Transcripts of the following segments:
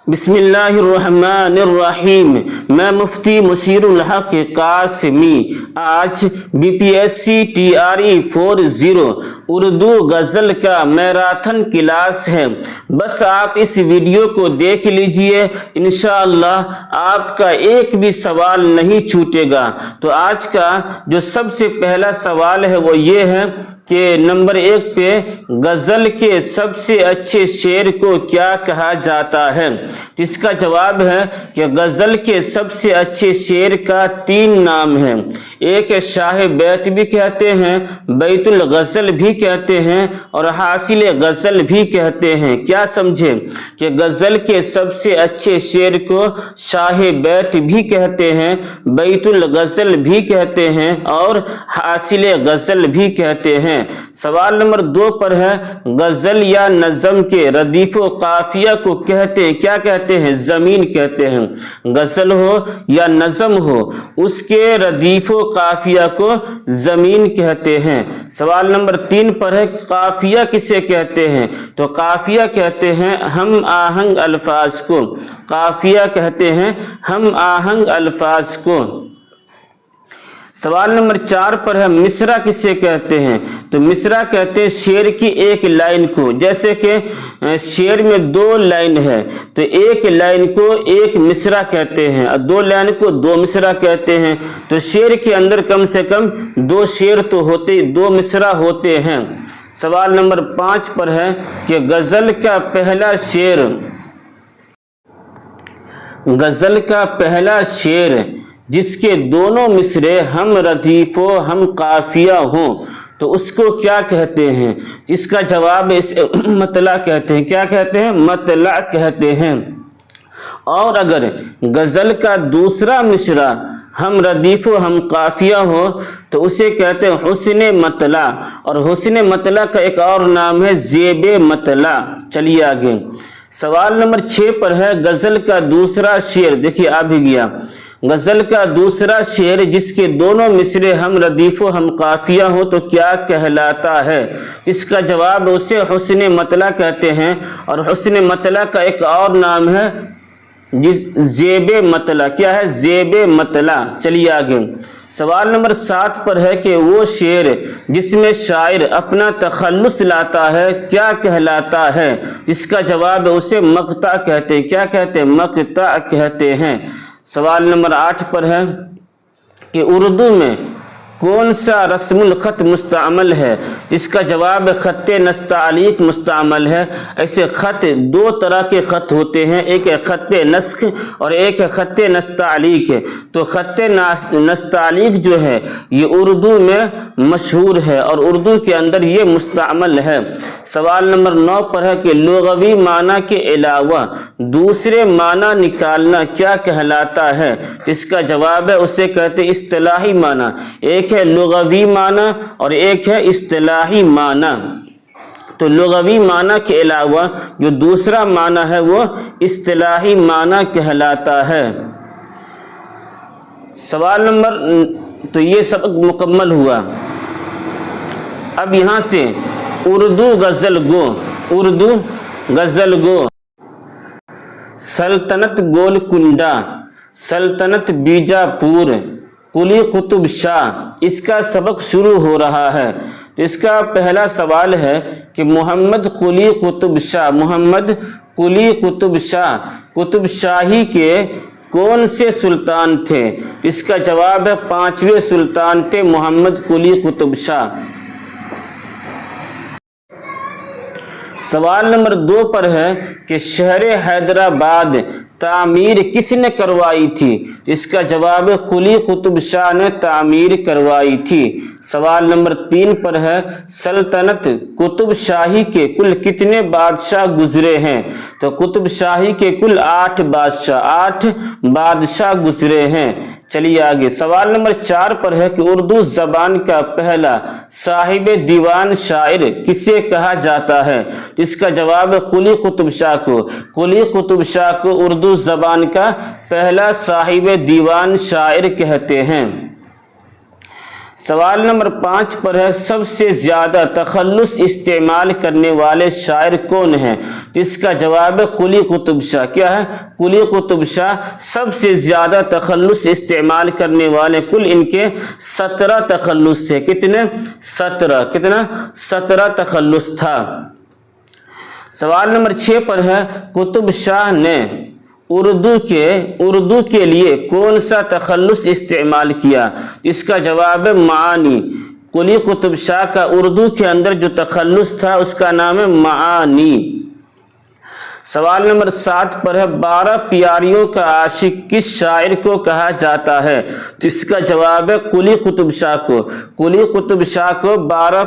بسم اللہ الرحمن الرحیم۔ میں مفتی مشیر الحق قاسمی آج BPSC TRE 40 اردو غزل کا میراتھن کلاس ہے۔ بس آپ اس ویڈیو کو دیکھ لیجئے، انشاءاللہ آپ کا ایک بھی سوال نہیں چھوٹے گا۔ تو آج کا جو سب سے پہلا سوال ہے وہ یہ ہے کہ نمبر 1 پہ غزل کے سب سے اچھے شعر کو کیا کہا جاتا ہے؟ اس کا جواب ہے کہ غزل کے سب سے اچھے شعر کا 3 نام ہیں۔ ایک شاہ بیت بھی کہتے ہیں، بیت الغزل بھی کہتے ہیں اور حاصل غزل بھی کہتے ہیں۔ کیا سمجھے کہ غزل کے سب سے اچھے شعر کو شاہ بیت بھی کہتے ہیں، بیت الغزل بھی کہتے ہیں اور حاصل غزل بھی کہتے ہیں۔ سوال نمبر 2 پر ہے، غزل یا نظم کے ردیف و قافیہ کو کہتے ہیں، کیا کہتے ہیں؟ زمین کہتے ہیں۔ غزل ہو یا نظم ہو، اس کے ردیف و قافیہ کو زمین کہتے ہیں۔ سوال نمبر 3 پر ہے، قافیہ کسے کہتے ہیں؟ تو قافیہ کہتے ہیں ہم آہنگ الفاظ کو۔ قافیہ کہتے ہیں ہم آہنگ الفاظ کو۔ سوال نمبر 4 پر ہے، مصرع کسے کہتے ہیں؟ تو مصرع کہتے ہیں شعر کی ایک لائن کو۔ جیسے کہ شعر میں 2 لائن ہے تو ایک لائن کو ایک مصرع کہتے ہیں اور 2 لائن کو 2 مصرع کہتے ہیں۔ تو شعر کے اندر کم سے کم 2 شعر تو ہوتے، 2 مصرع ہوتے ہیں۔ سوال نمبر 5 پر ہے کہ غزل کا پہلا شعر جس کے دونوں مصرے ہم ردیف و ہم قافیہ ہوں تو اس کو کیا کہتے ہیں؟ اس کا جواب مطلع کہتے ہیں۔ کیا کہتے ہیں؟ مطلع کہتے ہیں۔ اور اگر غزل کا دوسرا مصرع ہم ردیف و ہم قافیہ ہو تو اسے کہتے ہیں حسن مطلع، اور حسن مطلع کا ایک اور نام ہے زیب مطلع۔ چلیے آگے۔ سوال نمبر 6 پر ہے، غزل کا دوسرا شعر، دیکھیے آ بھی گیا، غزل کا دوسرا شعر جس کے دونوں مصرے ہم ردیف و ہم قافیہ ہوں تو کیا کہلاتا ہے؟ اس کا جواب اسے حسن مطلع کہتے ہیں، اور حسن مطلع کا ایک اور نام ہے زیب مطلع۔ کیا ہے؟ زیب مطلع۔ چلیے آگے۔ سوال نمبر 7 پر ہے کہ وہ شعر جس میں شاعر اپنا تخلص لاتا ہے کیا کہلاتا ہے؟ اس کا جواب اسے مقطع کہتے ہیں۔ کیا کہتے ہیں؟ مقطع کہتے ہیں۔ سوال نمبر 8 پر ہے کہ اردو میں کون سا رسم الخط مستعمل ہے؟ اس کا جواب خط نستعلیق مستعمل ہے۔ ایسے خط 2 طرح کے خط ہوتے ہیں، ایک ہے خط نسخ اور ایک ہے خط نستعلیق۔ تو خط نستعلیق جو ہے یہ اردو میں مشہور ہے اور اردو کے اندر یہ مستعمل ہے۔ سوال نمبر 9 پر ہے کہ لغوی معنی کے علاوہ دوسرے معنی نکالنا کیا کہلاتا ہے؟ اس کا جواب ہے اسے کہتے ہیں اصطلاحی معنی۔ ایک ہے لغوی معنی اور ایک ہے اصطلاحی معنی۔ تو لغوی معنی کے علاوہ جو دوسرا معنی ہے وہ اصطلاحی معنی کہلاتا ہے۔ سوال نمبر، تو یہ سبق مکمل ہوا۔ اب یہاں سے اردو غزل گو۔ سلطنت گولکنڈہ، سلطنت بیجاپور، قلی قطب شاہ، اس کا سبق شروع ہو رہا ہے۔ تو اس کا پہلا سوال ہے کہ محمد قلی قطب شاہ قطب شاہی کے کون سے سلطان تھے؟ اس کا جواب ہے 5ویں سلطان تھے محمد قلی قطب شاہ۔ سوال نمبر 2 پر ہے کہ شہر حیدرآباد تعمیر کس نے کروائی تھی؟ اس کا جواب قلی قطب شاہ نے تعمیر کروائی تھی۔ سوال نمبر 3 پر ہے، سلطنت قطب شاہی کے کل کتنے بادشاہ گزرے ہیں؟ تو قطب شاہی کے کل 8 بادشاہ گزرے ہیں۔ چلیے آگے۔ سوال نمبر 4 پر ہے کہ اردو زبان کا پہلا صاحب دیوان شاعر کسے کہا جاتا ہے؟ اس کا جواب ہے قلی قطب شاہ کو۔ قلی قطب شاہ کو اردو زبان کا پہلا صاحب دیوان شاعر کہتے ہیں۔ سوال نمبر 5 پر ہے سب سے زیادہ تخلص استعمال کرنے والے شاعر کون ہیں؟ اس کا جواب ہے قلی قطب شاہ۔ کیا ہے؟ قلی قطب شاہ سب سے زیادہ تخلص استعمال کرنے والے، کل ان کے 17 تخلص تھے۔ کتنے؟ 17۔ کتنا؟ 17 تخلص تھا۔ سوال نمبر 6 پر ہے قطب شاہ نے اردو کے لیے کون سا تخلص استعمال کیا؟ اس کا جواب ہے معانی۔ قلی قطب شاہ کا اردو کے اندر جو تخلص تھا اس کا نام ہے معانی۔ سوال نمبر 7 پر ہے 12 پیاریوں کا عاشق کس شاعر کو کہا جاتا ہے؟ جس کا جواب ہے قلی قطب شاہ کو۔ قلی قطب شاہ کو 12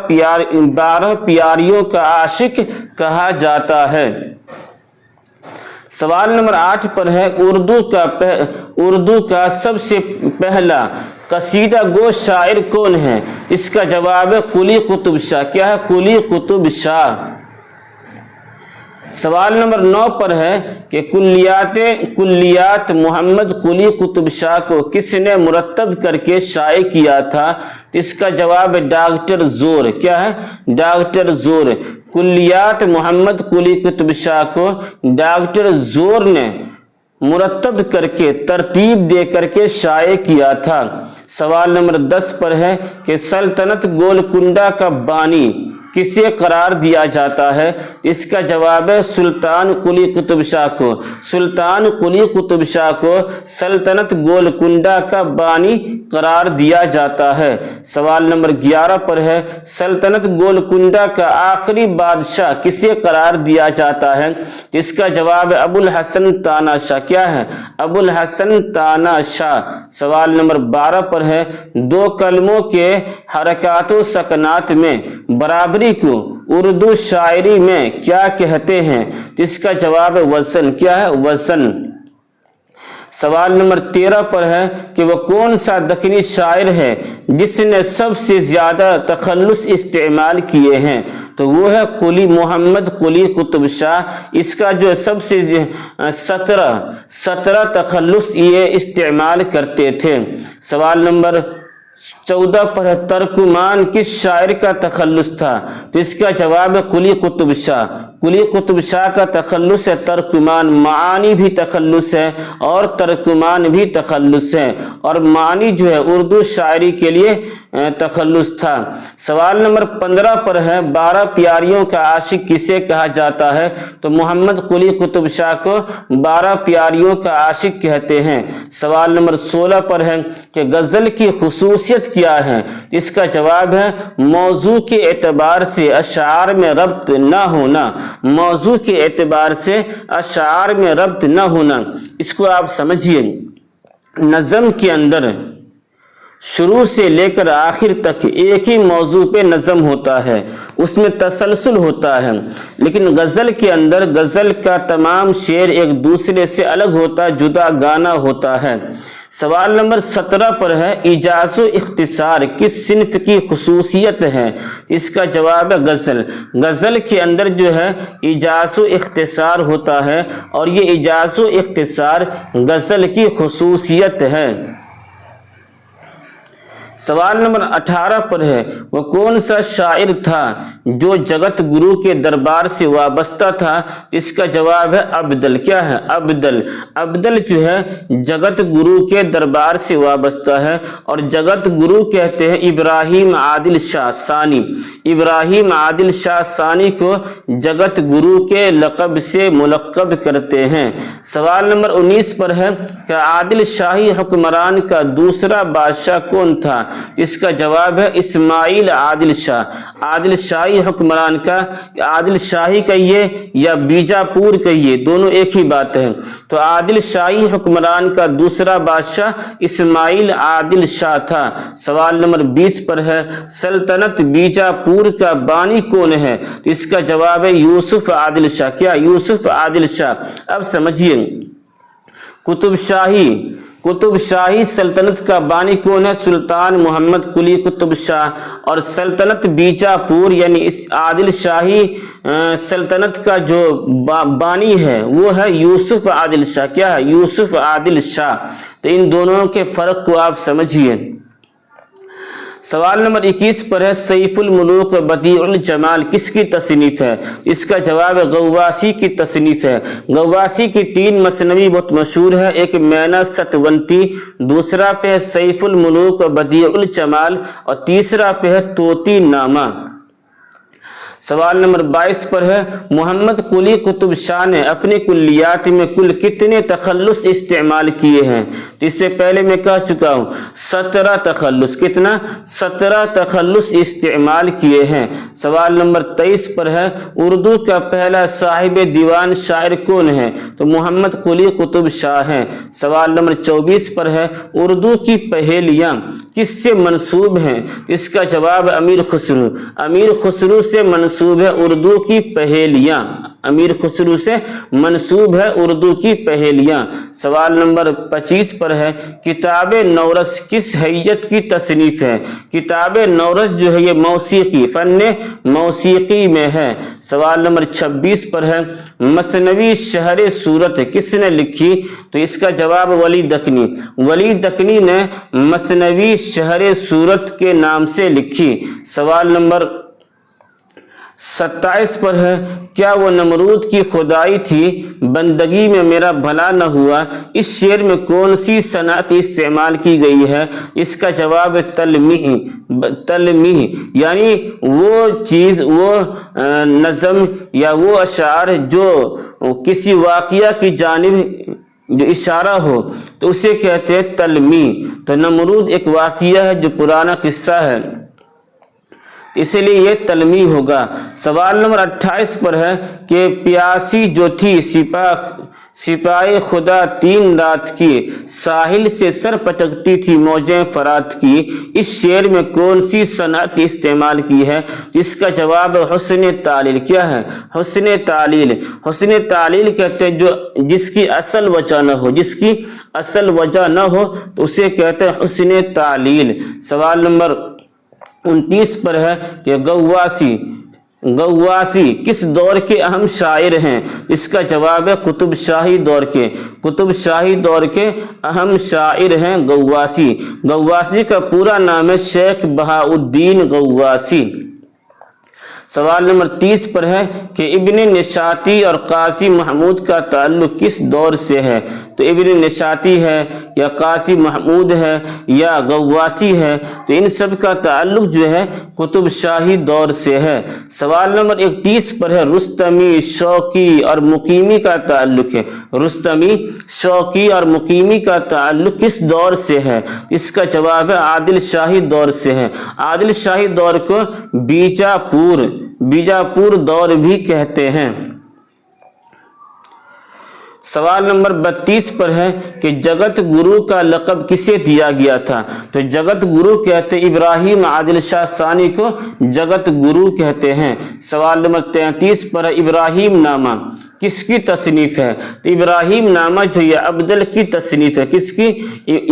پیاریوں کا عاشق کہا جاتا ہے۔ سوال نمبر 8 پر ہے اردو کا سب سے پہلا قصیدہ گو شاعر کون ہے؟ اس کا جواب ہے قلی قطب شاہ۔ کیا ہے؟ قلی قطب شاہ۔ سوال نمبر 9 پر ہے کہ کلیات محمد قلی قطب شاہ کو کس نے مرتب کر کے شائع کیا تھا؟ اس کا جواب ہے ڈاکٹر زور۔ کیا ہے؟ ڈاکٹر زور۔ کلیات محمد قلی قطب شاہ کو ڈاکٹر زور نے مرتب کر کے ترتیب دے کر کے شائع کیا تھا۔ سوال نمبر 10 پر ہے کہ سلطنت گولکنڈہ کا بانی کسے قرار دیا جاتا ہے؟ اس کا جواب ہے سلطان قلی قطب شاہ کو۔ سلطان قلی قطب شاہ کو سلطنت گولکنڈہ کا بانی قرار دیا جاتا ہے۔ سوال نمبر 11 پر ہے سلطنت گولکنڈہ کا آخری بادشاہ کسے قرار دیا جاتا ہے؟ اس کا جواب ہے ابو الحسن تانا شاہ۔ کیا ہے؟ ابو الحسن تانا شاہ۔ سوال نمبر 12 پر ہے دو کلموں کے حرکات و سکنات میں برابری کو اردو شاعری میں کیا کہتے ہیں؟ اس کا جواب ہے وزن۔ کیا ہے؟ وزن۔ سوال نمبر 13 پر ہے کہ وہ کون سا دکنی شاعر ہے جس نے سب سے زیادہ تخلص استعمال کیے ہیں؟ تو وہ ہے محمد قلی قطب شاہ۔ اس کا جو سب سے 17 تخلص یہ استعمال کرتے تھے۔ سوال نمبر 14 پر ہے ترکمان کس شاعر کا تخلص تھا؟ تو اس کا جواب ہے قلی قطب شاہ۔ قلی قطب شاہ کا تخلص ہے ترکمان۔ معانی بھی تخلص ہے اور ترکمان بھی تخلص ہے، اور معانی جو ہے اردو شاعری کے لیے تخلص تھا۔ سوال نمبر 15 پر ہے 12 پیاریوں کا عاشق کسے کہا جاتا ہے؟ تو محمد قلی قطب شاہ کو 12 پیاریوں کا عاشق کہتے ہیں۔ سوال نمبر 16 پر ہے کہ غزل کی خصوصیت کیا ہے؟ اس کا جواب ہے موضوع کے اعتبار سے اشعار میں ربط نہ ہونا۔ موضوع کے اعتبار سے اشعار میں ربط نہ ہونا۔ اس کو آپ سمجھیے، نظم کے اندر شروع سے لے کر آخر تک ایک ہی موضوع پہ نظم ہوتا ہے، اس میں تسلسل ہوتا ہے، لیکن غزل کے اندر غزل کا تمام شعر ایک دوسرے سے الگ ہوتا ہے، جدا گانا ہوتا ہے۔ سوال نمبر 17 پر ہے ایجاز و اختصار کس صنف کی خصوصیت ہے؟ اس کا جواب ہے غزل۔ غزل کے اندر جو ہے ایجاز و اختصار ہوتا ہے، اور یہ ایجاز و اختصار غزل کی خصوصیت ہے۔ سوال نمبر 18 پر ہے وہ کون سا شاعر تھا جو جگت گرو کے دربار سے وابستہ تھا؟ اس کا جواب ہے ابدل۔ کیا ہے؟ ابدل۔ ابدل جو ہے جگت گرو کے دربار سے وابستہ ہے، اور جگت گرو کہتے ہیں ابراہیم عادل شاہ ثانی۔ ابراہیم عادل شاہ ثانی کو جگت گرو کے لقب سے ملقب کرتے ہیں۔ سوال نمبر 19 پر ہے کہ عادل شاہی حکمران کا دوسرا بادشاہ کون تھا؟ اس کا جواب ہے اسماعیل عادل شاہ۔ عادل شاہی حکمران کا، عادل شاہی کہیے یا بیجاپور کہیے، دونوں ایک ہی بات ہے۔ تو عادل شاہی حکمران کا دوسرا بادشاہ اسماعیل عادل شاہ تھا۔ سوال نمبر 20 پر ہے سلطنت بیجاپور کا بانی کون ہے؟ اس کا جواب ہے یوسف عادل شاہ۔ کیا؟ یوسف عادل شاہ۔ اب سمجھیے، قطب شاہی سلطنت کا بانی کون ہے؟ سلطان محمد قلی قطب شاہ۔ اور سلطنت بیجاپور یعنی اس عادل شاہی سلطنت کا جو بانی ہے وہ ہے یوسف عادل شاہ۔ کیا ہے؟ یوسف عادل شاہ۔ تو ان دونوں کے فرق کو آپ سمجھیے۔ سوال نمبر 21 پر ہے سیف الملوک بدیع الجمال کس کی تصنیف ہے؟ اس کا جواب غواصی کی تصنیف ہے۔ غواصی کی 3 مثنوی بہت مشہور ہے، ایک مینا ستونتی، دوسرا پہ ہے سیف الملوک بدیع الجمال اور تیسرا پہ ہے طوطی نامہ۔ سوال نمبر 22 پر ہے محمد قلی قطب شاہ نے اپنے کلیات میں کل کتنے تخلص استعمال کیے ہیں؟ تو اس سے پہلے میں کہہ چکا ہوں 17 تخلص، کتنا؟ 17 تخلص استعمال کیے ہیں۔ سوال نمبر 23 پر ہے اردو کا پہلا صاحب دیوان شاعر کون ہے؟ تو محمد قلی قطب شاہ ہیں۔ سوال نمبر 24 پر ہے اردو کی پہیلیاں کس سے منسوب ہیں؟ اس کا جواب امیر خسرو۔ امیر خسرو سے منسوب ہے اردو کی پہیلیاں، امیر خسرو سے منسوب ہے اردو کی پہیلیاں۔ سوال نمبر 25 پر ہے کتاب نورس کس حیت کی تصنیف ہے؟ کتاب نورس جو ہے یہ موسیقی، فن موسیقی میں ہے۔ سوال نمبر 26 پر ہے مثنوی شہر صورت کس نے لکھی؟ تو اس کا جواب ولی دکنی۔ ولی دکنی نے مثنوی شہر صورت کے نام سے لکھی۔ سوال نمبر 27 پر ہے کیا وہ نمرود کی خدائی تھی بندگی میں میرا بھلا نہ ہوا؟ اس شعر میں کون سی صنعت استعمال کی گئی ہے؟ اس کا جواب تلمیح۔ تلمیح یعنی وہ چیز، وہ نظم یا وہ اشعار جو کسی واقعہ کی جانب جو اشارہ ہو تو اسے کہتے ہیں تلمیح۔ تو نمرود ایک واقعہ ہے جو پرانا قصہ ہے، اسی لیے یہ تلمیح ہوگا۔ سوال نمبر 28 پر ہے کہ پیاسی جو تھی سپاہی خدا 3 رات کی، ساحل سے سر پٹکتی تھی موجیں فرات کی، اس شعر میں کون سی صنعت استعمال کی ہے؟ اس کا جواب حسن تعلیل۔ کیا ہے؟ حسن تعلیل۔ حسن تعلیل کہتے ہیں جو جس کی اصل وجہ نہ ہو، جس کی اصل وجہ نہ ہو تو اسے کہتے ہیں حسن تعلیل۔ سوال نمبر 29 پر ہے کہ غواصی کس دور کے اہم شاعر ہیں؟ اس کا جواب ہے قطب شاہی دور کے۔ قطب شاہی دور کے اہم شاعر ہیں غواصی۔ غواصی کا پورا نام ہے شیخ بہاؤالدین غواصی۔ سوال نمبر 30 پر ہے کہ ابن نشاطی اور قاضی محمود کا تعلق کس دور سے ہے؟ تو ابن نشاطی ہے یا قاضی محمود ہے یا غواصی ہے، تو ان سب کا تعلق جو ہے قطب شاہی دور سے ہے۔ سوال نمبر 31 پر ہے رستمی، شوقی اور مقیمی کا تعلق ہے۔ رستمی، شوقی اور مقیمی کا تعلق کس دور سے ہے؟ اس کا جواب ہے عادل شاہی دور سے ہے۔ عادل شاہی دور کو بیجاپور دور بھی کہتے ہیں۔ سوال نمبر 32 پر ہے کہ جگت گرو کا لقب کسے دیا گیا تھا؟ تو جگت گرو کہتے ابراہیم عادل شاہ ثانی کو جگت گرو کہتے ہیں۔ سوال نمبر 33 پر ہے ابراہیم نامہ کس کی تصنیف ہے؟ تو ابراہیم نامہ جو یہ عبدل کی تصنیف ہے۔ کس کی؟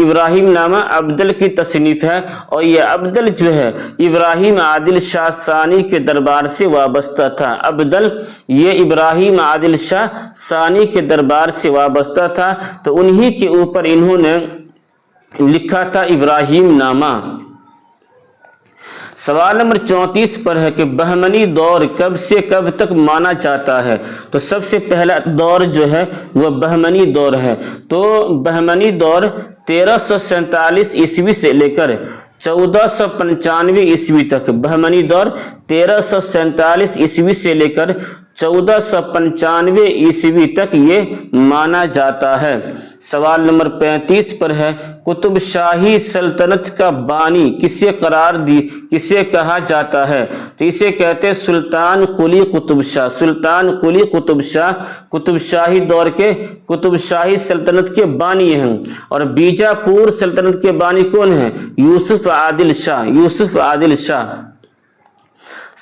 ابراہیم نامہ عبدل کی تصنیف ہے، اور یہ عبدل جو ہے ابراہیم عادل شاہ ثانی کے دربار سے وابستہ تھا۔ عبدل یہ ابراہیم عادل شاہ ثانی کے دربار سے وابستہ تھا، تو انہی کے اوپر انہوں نے لکھا تھا ابراہیم نامہ۔ سوال نمبر 34 پر ہے کہ بہمنی دور کب سے کب تک مانا جاتا ہے؟ تو سب سے پہلا دور جو ہے وہ بہمنی دور ہے۔ تو بہمنی دور 1347 عیسوی سے لے کر 1495 عیسوی تک، بہمنی دور 1347 عیسوی سے لے کر 1495 عیسوی تک یہ مانا جاتا ہے۔ سوال نمبر 35 پر ہے قطب شاہی سلطنت کا بانی کسے کہا جاتا ہے؟ تو اسے کہتے ہیں سلطان قلی قطب شاہ۔ سلطان قلی قطب شاہ قطب شاہی دور کے قطب شاہی سلطنت کے بانی ہیں۔ اور بیجاپور سلطنت کے بانی کون ہیں؟ یوسف عادل شاہ۔ یوسف عادل شاہ۔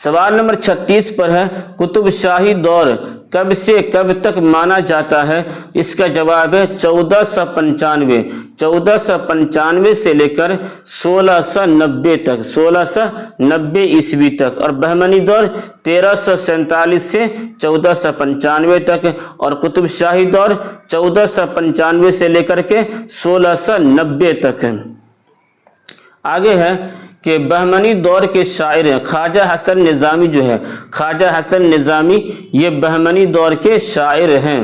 سوال نمبر 36 پر ہے قطب شاہی دور کب سے کب تک مانا جاتا ہے؟ اس کا جواب ہے 1495۔ 1495 سے لے کر 1690 تک، 1690 عیسوی تک۔ اور بہمنی دور 1347 سے 1495 تک، اور قطب شاہی دور 1495 سے لے کر کے 1690 تک۔ آگے ہے کہ بہمنی دور کے شاعر ہیں خواجہ حسن نظامی جو ہے، خواجہ حسن نظامی یہ بہمنی دور کے شاعر ہیں۔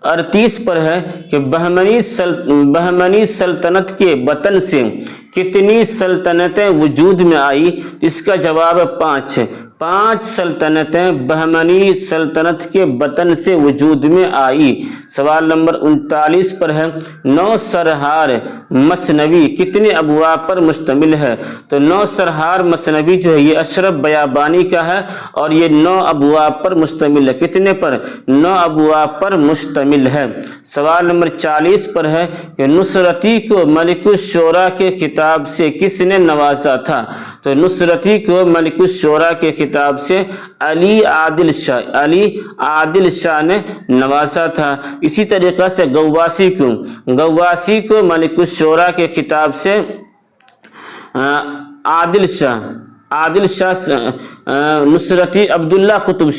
38 پر ہے کہ بہمنی سلطنت کے بطن سے کتنی سلطنتیں وجود میں آئی؟ اس کا جواب 5 ہے، 5 سلطنتیں بہمنی سلطنت کے بطن سے وجود میں آئی۔ سوال نمبر 39 پر ہے 9 سرہار مثنوی کتنے ابواب پر مشتمل ہے؟ تو 9 سرہار مثنوی جو ہے یہ اشرف بیابانی کا ہے اور یہ 9 ابواب پر مشتمل ہے۔ کتنے پر؟ 9 ابواب پر مشتمل ہے۔ سوال نمبر 40 پر ہے کہ نصرتی کو ملک الشعراء کے خطاب سے کس نے نوازا تھا؟ تو نصرتی کو ملک الشعراء کے خطاب سے علی عادل شاہ نے نوازا تھا۔ اسی طریقہ سے گواسی کو ملک الشعراء کے خطاب سے عادل شاہ نصرتی عبداللہ قطب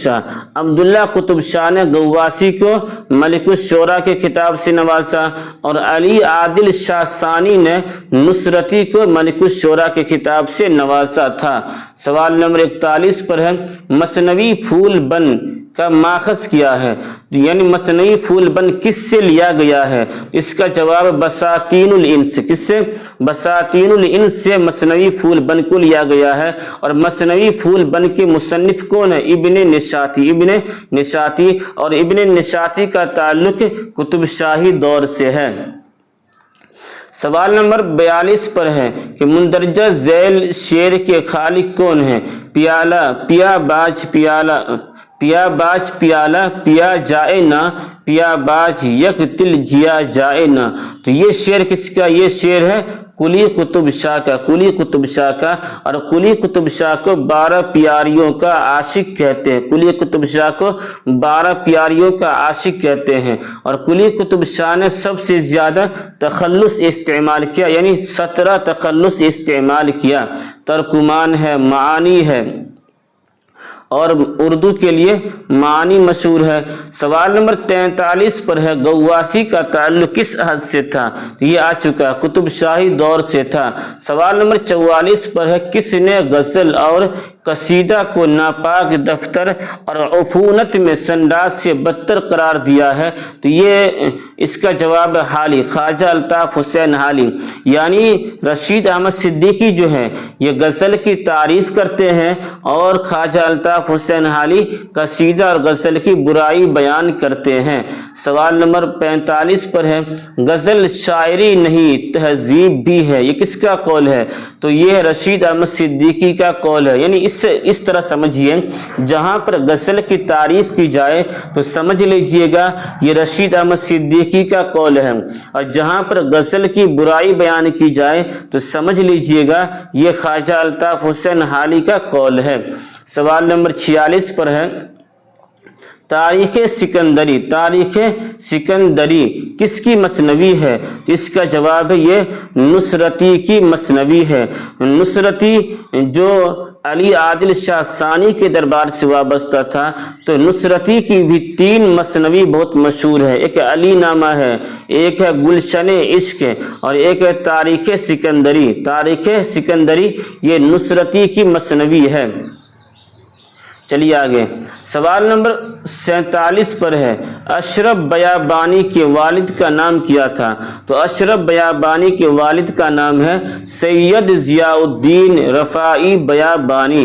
شاہ نے گواسی کو ملک الشعراء کے خطاب سے نوازا اور علی عادل شاہ ثانی نے نصرتی کو ملک الشعراء کے خطاب سے نوازا تھا۔ سوال نمبر 41 پر ہے مثنوی پھول بن کا ماخذ کیا ہے؟ یعنی مثنوی پھول بن کس سے لیا گیا ہے؟ اس کا جواب بساتین الانس۔ کس سے؟ بساتین الانس سے مثنوی پھول بن کو لیا گیا ہے اور مثنوی پھول بن کے مصنف کون ہے؟ ابن نشاطی اور ابن نشاطی کا تعلق قطب شاہی دور سے ہے۔ سوال نمبر 42 پر ہے کہ مندرجہ ذیل شعر کے خالق کون ہیں؟ پیا باج پیالہ پیا جائے نا، پیا باج یک تل جیا جائے نا۔ تو یہ شعر کس کا؟ یہ شعر ہے قلی قطب شاہ کا اور قلی قطب شاہ کو 12 پیاریوں کا عاشق کہتے ہیں۔ قلی قطب شاہ کو 12 پیاریوں کا عاشق کہتے ہیں اور قلی قطب شاہ نے سب سے زیادہ تخلص استعمال کیا، یعنی 17 تخلص استعمال کیا۔ ترکمان ہے، معانی ہے اور اردو کے لیے معانی مشہور ہے۔ سوال نمبر 43 پر ہے گواسی کا تعلق کس عہد سے تھا؟ یہ آ چکا، قطب شاہی دور سے تھا۔ سوال نمبر 44 پر ہے کس نے غزل اور قصیدہ کو ناپاک دفتر اور عفونت میں سنداز سے بدتر قرار دیا ہے؟ تو یہ اس کا جواب حالی، خواجہ الطاف حسین حالی۔ یعنی رشید احمد صدیقی جو ہے یہ غزل کی تعریف کرتے ہیں اور خواجہ الطاف حسین حالی قصیدہ اور غزل کی برائی بیان کرتے ہیں۔ سوال نمبر 45 پر ہے غزل شاعری نہیں تہذیب بھی ہے، یہ کس کا قول ہے؟ تو یہ رشید احمد صدیقی کا قول ہے۔ یعنی اس طرح سمجھیے، جہاں پر غزل کی تعریف کی جائے تو سمجھ لیجئے گا یہ رشید احمد صدیقی کا قول ہے، اور جہاں پر غزل کی برائی بیان کی جائے تو سمجھ لیجئے گا یہ خواجہ الطاف حسین حالی کا قول ہے۔ سوال نمبر 46 پر ہے تاریخ سکندری کس کی مثنوی ہے؟ اس کا جواب ہے یہ نصرتی کی مثنوی ہے۔ نصرتی جو علی عادل شاہ ثانی کے دربار سے وابستہ تھا تو نصرتی کی بھی 3 مثنوی بہت مشہور ہے، ایک علی نامہ ہے، ایک ہے گلشن عشق اور ایک ہے تاریخ سکندری یہ نصرتی کی مثنوی ہے۔ چلیے آگے، سوال نمبر 47 پر ہے اشرف بیابانی کے والد کا نام کیا تھا؟ تو اشرف بیابانی کے والد کا نام ہے سید ضیاء الدین رفاعی بیابانی،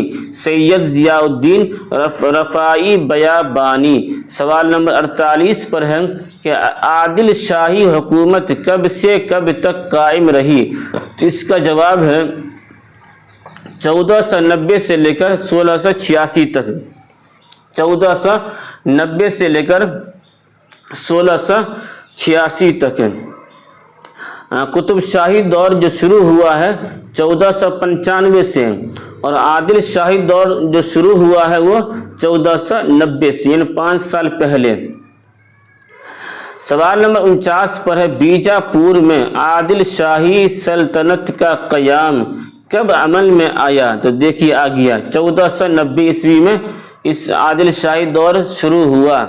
رفاعی بیابانی۔ سوال نمبر 48 پر ہے کہ عادل شاہی حکومت کب سے کب تک قائم رہی؟ تو اس کا جواب ہے 1490 سے لے کر 1686 تک، 1490 سے لے کر 1686 تک ہے۔ قطب شاہی دور جو شروع ہوا ہے 1495 سے اور عادل شاہی دور جو شروع ہوا ہے وہ 1490 سے، یعنی 5 سال پہلے۔ سوال نمبر 49 پر ہے بیجاپور میں عادل شاہی سلطنت کا قیام کب عمل میں آیا؟ تو دیکھیے آ گیا 1490 عیسوی میں اس عادل شاہی دور شروع ہوا۔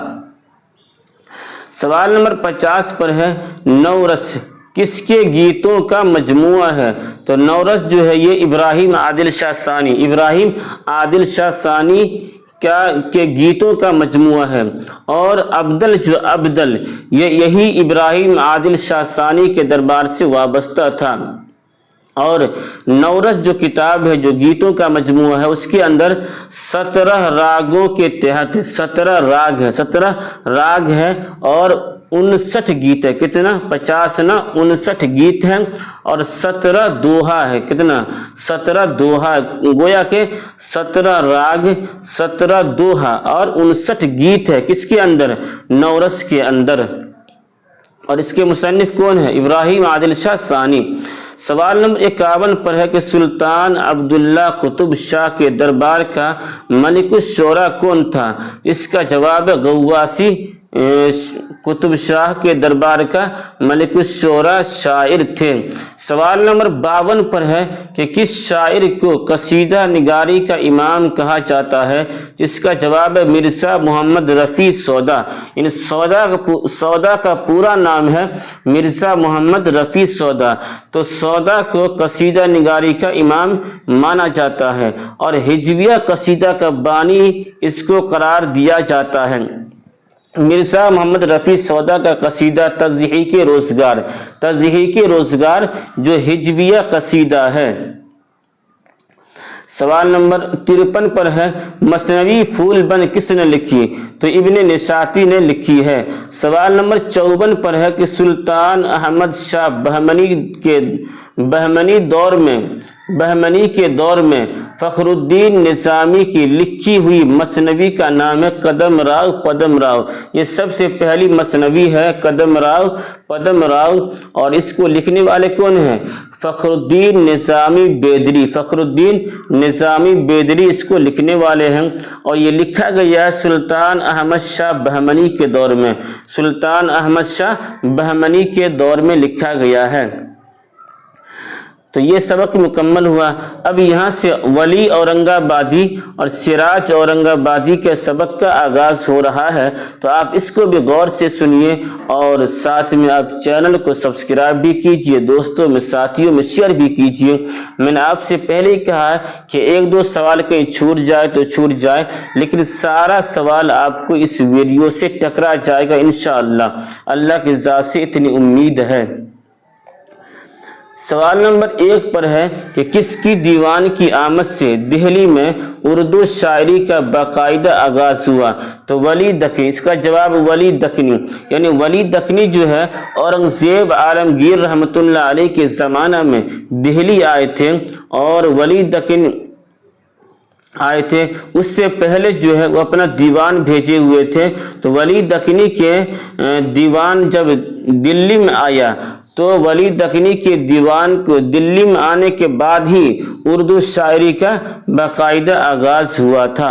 سوال نمبر 50 پر ہے نورس کس کے گیتوں کا مجموعہ ہے؟ تو نورس جو ہے یہ ابراہیم عادل شاہ ثانی، ابراہیم عادل شاہ ثانی کے گیتوں کا مجموعہ ہے۔ اور ابدل جو ابدل یہی ابراہیم عادل شاہ ثانی کے دربار سے وابستہ تھا۔ اور نورس جو کتاب ہے جو گیتوں کا مجموعہ ہے اس کے اندر 17 راگوں کے تحت 17 راگ ہے اور 59 گیت ہے۔ کتنا؟ 50 نہ 59 گیت ہیں اور 17 دوہا ہے۔ کتنا؟ 17 دوہا، گویا کہ 17 راگ، 17 دوہا اور 59 گیت ہے کس کے اندر؟ نورس کے اندر۔ اور اس کے مصنف کون ہے؟ ابراہیم عادل شاہ ثانی۔ سوال نمبر 51 پر ہے کہ سلطان عبداللہ قطب شاہ کے دربار کا ملک الشعراء کون تھا؟ اس کا جواب غواصی قطب شاہ کے دربار کا ملک الشعراء شاعر تھے۔ سوال نمبر 52 پر ہے کہ کس شاعر کو قصیدہ نگاری کا امام کہا جاتا ہے؟ جس کا جواب ہے مرزا محمد رفیع سودا۔ ان سودا کا پورا نام ہے مرزا محمد رفیع سودا۔ تو سودا کو قصیدہ نگاری کا امام مانا جاتا ہے اور ہجویہ قصیدہ کا بانی اس کو قرار دیا جاتا ہے۔ مرزا محمد رفیع سودا کا قصیدہ تضحیک روزگار جو ہجویہ قصیدہ ہے۔ سوال نمبر 53 پر ہے مثنوی پھول بند کس نے لکھی؟ تو ابن نشاطی نے لکھی ہے۔ سوال نمبر 54 پر ہے کہ سلطان احمد شاہ بہمنی کے دور میں فخر الدین نظامی کی لکھی ہوئی مثنوی کا نام ہے قدم راؤ پدم راؤ۔ یہ سب سے پہلی مثنوی ہے قدم راؤ پدم راؤ اور اس کو لکھنے والے کون ہیں؟ فخر الدین نظامی بیدری۔ فخر الدین نظامی بیدری اس کو لکھنے والے ہیں اور یہ لکھا گیا ہے سلطان احمد شاہ بہمنی کے دور میں۔ سلطان احمد شاہ بہمنی کے دور میں لکھا گیا ہے۔ تو یہ سبق مکمل ہوا۔ اب یہاں سے ولی اورنگ آبادی اور سراج اورنگ آبادی کے سبق کا آغاز ہو رہا ہے، تو آپ اس کو بھی غور سے سنیے اور ساتھ میں آپ چینل کو سبسکرائب بھی کیجئے، دوستوں میں ساتھیوں میں شیئر بھی کیجئے۔ میں نے آپ سے پہلے ہی کہا ہے کہ ایک دو سوال کہیں چھوٹ جائے تو چھوٹ جائے، لیکن سارا سوال آپ کو اس ویڈیو سے ٹکرا جائے گا انشاءاللہ۔ اللہ کی ذات سے اتنی امید ہے۔ سوال نمبر 1 پر ہے کہ کس کی دیوان کی آمد سے دہلی میں اردو شاعری کا باقاعدہ آغاز ہوا؟ تو ولی دکنی۔ اس کا جواب ولی دکنی، یعنی ولی دکنی جو ہے اورنگزیب عالمگیر رحمۃ اللہ علیہ کے زمانہ میں دہلی آئے تھے اور ولی دکنی آئے تھے، اس سے پہلے جو ہے وہ اپنا دیوان بھیجے ہوئے تھے۔ تو ولی دکنی کے دیوان جب دلی میں آیا تو ولی دکنی کے دیوان کو دلی میں آنے کے بعد ہی اردو شاعری کا باقاعدہ آغاز ہوا تھا۔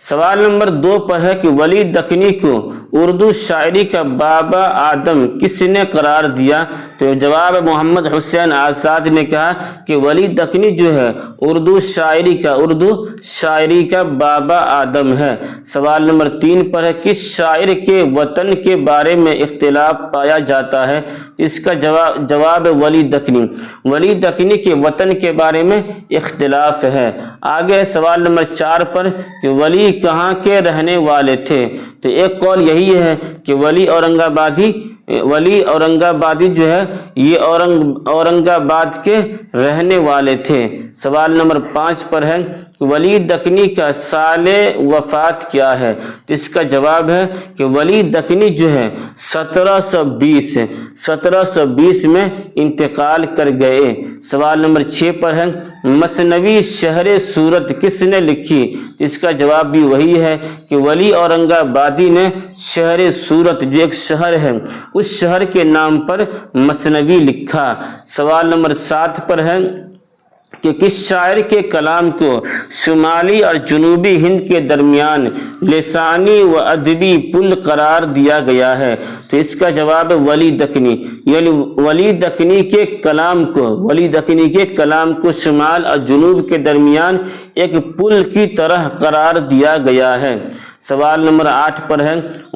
سوال نمبر 2 پر ہے کہ ولی دکنی کو اردو شاعری کا بابا آدم کس نے قرار دیا؟ تو جواب محمد حسین آزاد نے کہا کہ ولی دکنی جو ہے اردو شاعری کا بابا آدم ہے۔ سوال نمبر 3 پر ہے کس شاعر کے وطن کے بارے میں اختلاف پایا جاتا ہے؟ اس کا جواب ولی دکنی۔ ولی دکنی کے وطن کے بارے میں اختلاف ہے۔ آگے سوال نمبر 4 پر کہ ولی کہاں کے رہنے والے تھے؟ تو ایک قول یہی ہے کہ ولی اورنگ آبادی جو ہے یہ اورنگ آباد کے رہنے والے تھے۔ سوال نمبر 5 پر ہے کہ ولی دکنی کا سال وفات کیا ہے؟ اس کا جواب ہے کہ ولی دکنی جو ہے 1720 میں انتقال کر گئے۔ سوال نمبر 6 پر ہے مثنوی شہر صورت کس نے لکھی؟ اس کا جواب بھی وہی ہے کہ ولی اورنگ آبادی نے شہر صورت جو ایک شہر ہے اس شہر کے نام پر مثنوی لکھا۔ سوال نمبر 7 پر ہے کہ کس شاعر کے کلام کو شمالی اور جنوبی ہند کے درمیان لسانی و ادبی پل قرار دیا گیا ہے؟ تو اس کا جواب ولی دکنی، یعنی ولی دکنی کے کلام کو شمال اور جنوب کے درمیان ایک پل کی طرح قرار دیا گیا ہے۔ سوال نمبر 8 پر ہے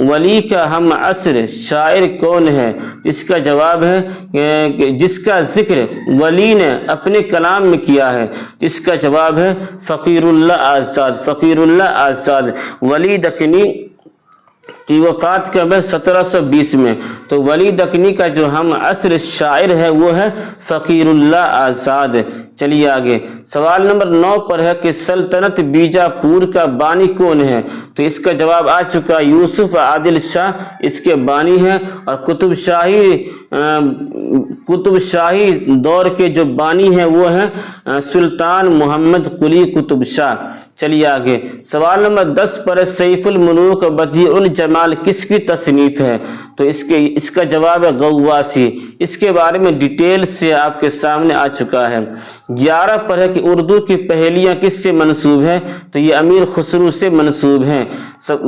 ولی کا ہم عصر شاعر کون ہے؟ اس کا جواب ہے کہ جس کا ذکر ولی نے اپنے کلام میں کیا ہے، اس کا جواب ہے فقیر اللہ آزاد۔ فقیر اللہ آزاد ولی دکنی کی وفات کب ہے؟ 1720 میں۔ تو ولی دکنی کا جو ہم عصر شاعر ہے وہ ہے فقیر اللہ آزاد۔ چلیے آگے، سوال نمبر 9 پر ہے کہ سلطنت بیجاپور کا بانی کون ہے؟ تو اس کا جواب آ چکا، یوسف عادل شاہ اس کے بانی ہیں، اور قطب شاہی دور کے جو بانی ہیں وہ ہیں سلطان محمد قلی قطب شاہ۔ چلیے آگے، سوال نمبر 10 پر سیف الملوک بدیع الجمال کس کی تصنیف ہے؟ تو اس کا جواب ہے غواصی۔ اس کے بارے میں ڈیٹیل سے آپ کے سامنے آ چکا ہے۔ 11 پر ہے کہ اردو کی پہیلیاں کس سے منسوب ہیں؟ تو یہ امیر خسرو سے منسوب ہیں۔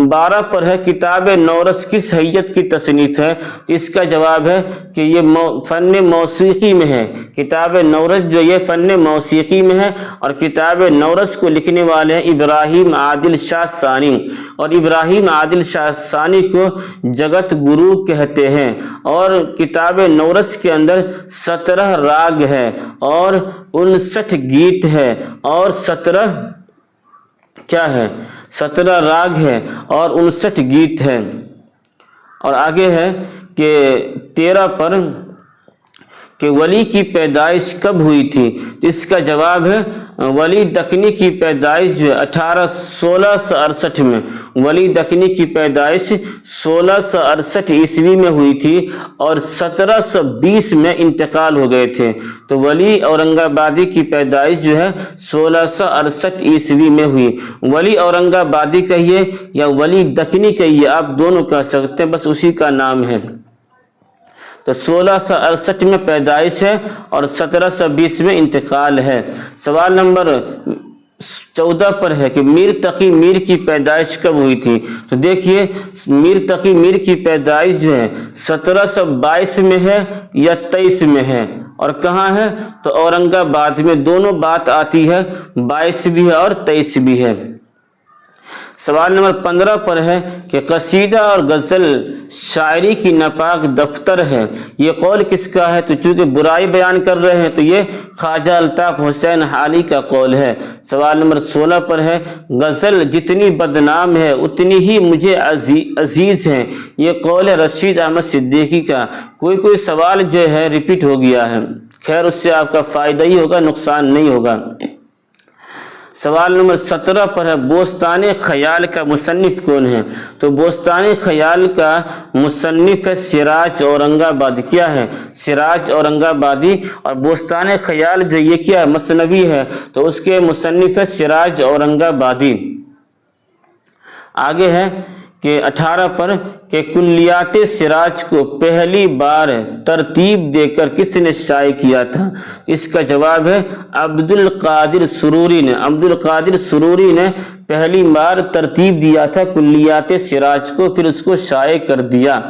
12 پر ہے کتاب نورس کس ہیئت کی تصنیف ہے؟ اس کا جواب ہے کہ یہ فن موسیقی میں ہے۔ کتاب نورس جو یہ فن موسیقی میں ہے، اور کتاب نورس کو لکھنے والے ہیں ابراہیم عادل شاہ ثانی، اور ابراہیم عادل شاہ ثانی کو جگت گرو کہتے ہیں۔ اور کتاب نورس کے اندر 17 راگ ہے اور 59 گیت ہے، اور 17 راگ ہے اور 59 گیت ہے۔ اور آگے ہے کہ 13 پر کہ ولی کی پیدائش کب ہوئی تھی؟ اس کا جواب ہے ولی دکنی کی پیدائش جو 1668 میں، ولی دکنی کی پیدائش 1668 عیسوی میں ہوئی تھی، اور 1720 میں انتقال ہو گئے تھے۔ تو ولی اورنگ آبادی کی پیدائش جو ہے 1668 عیسوی میں ہوئی۔ ولی اورنگ آبادی کہیے یا ولی دکنی کہیے، آپ دونوں کہہ سکتے ہیں، بس اسی کا نام ہے۔ تو 1668 میں پیدائش ہے اور 1720 میں انتقال ہے۔ سوال نمبر 14 پر ہے کہ میر تقی میر کی پیدائش کب ہوئی تھی؟ تو دیکھیے، میر تقی میر کی پیدائش جو ہے 1722 میں ہے یا 23 میں ہے، اور کہاں ہے؟ تو اورنگ آباد میں۔ دونوں بات آتی ہے، 22 بھی ہے اور 23 بھی ہے۔ سوال نمبر 15 پر ہے کہ قصیدہ اور غزل شاعری کی ناپاک دفتر ہے، یہ قول کس کا ہے؟ تو چونکہ برائی بیان کر رہے ہیں تو یہ خواجہ الطاف حسین حالی کا قول ہے۔ سوال نمبر 16 پر ہے غزل جتنی بدنام ہے اتنی ہی مجھے عزیز ہے، یہ قول ہے رشید احمد صدیقی کا۔ کوئی سوال جو ہے ریپیٹ ہو گیا ہے، خیر اس سے آپ کا فائدہ ہی ہوگا، نقصان نہیں ہوگا۔ سوال نمبر 17 پر ہے بوستان خیال کا مصنف کون ہے؟ تو بوستان خیال کا مصنف ہے سراج اورنگ آبادی۔ کیا ہے؟ سراج اورنگ آبادی۔ اور بوستان خیال جو یہ کیا ہے؟ مثنوی ہے، تو اس کے مصنف ہے سراج اورنگ آبادی۔ آگے ہے کہ 18 پر کہ کلیات سراج کو پہلی بار ترتیب دے کر کس نے شائع کیا تھا؟ اس کا جواب ہے عبد القادر سروری نے۔ عبد القادر سروری نے پہلی بار ترتیب دیا تھا کلیات سراج کو، پھر اس کو شائع کر دیا۔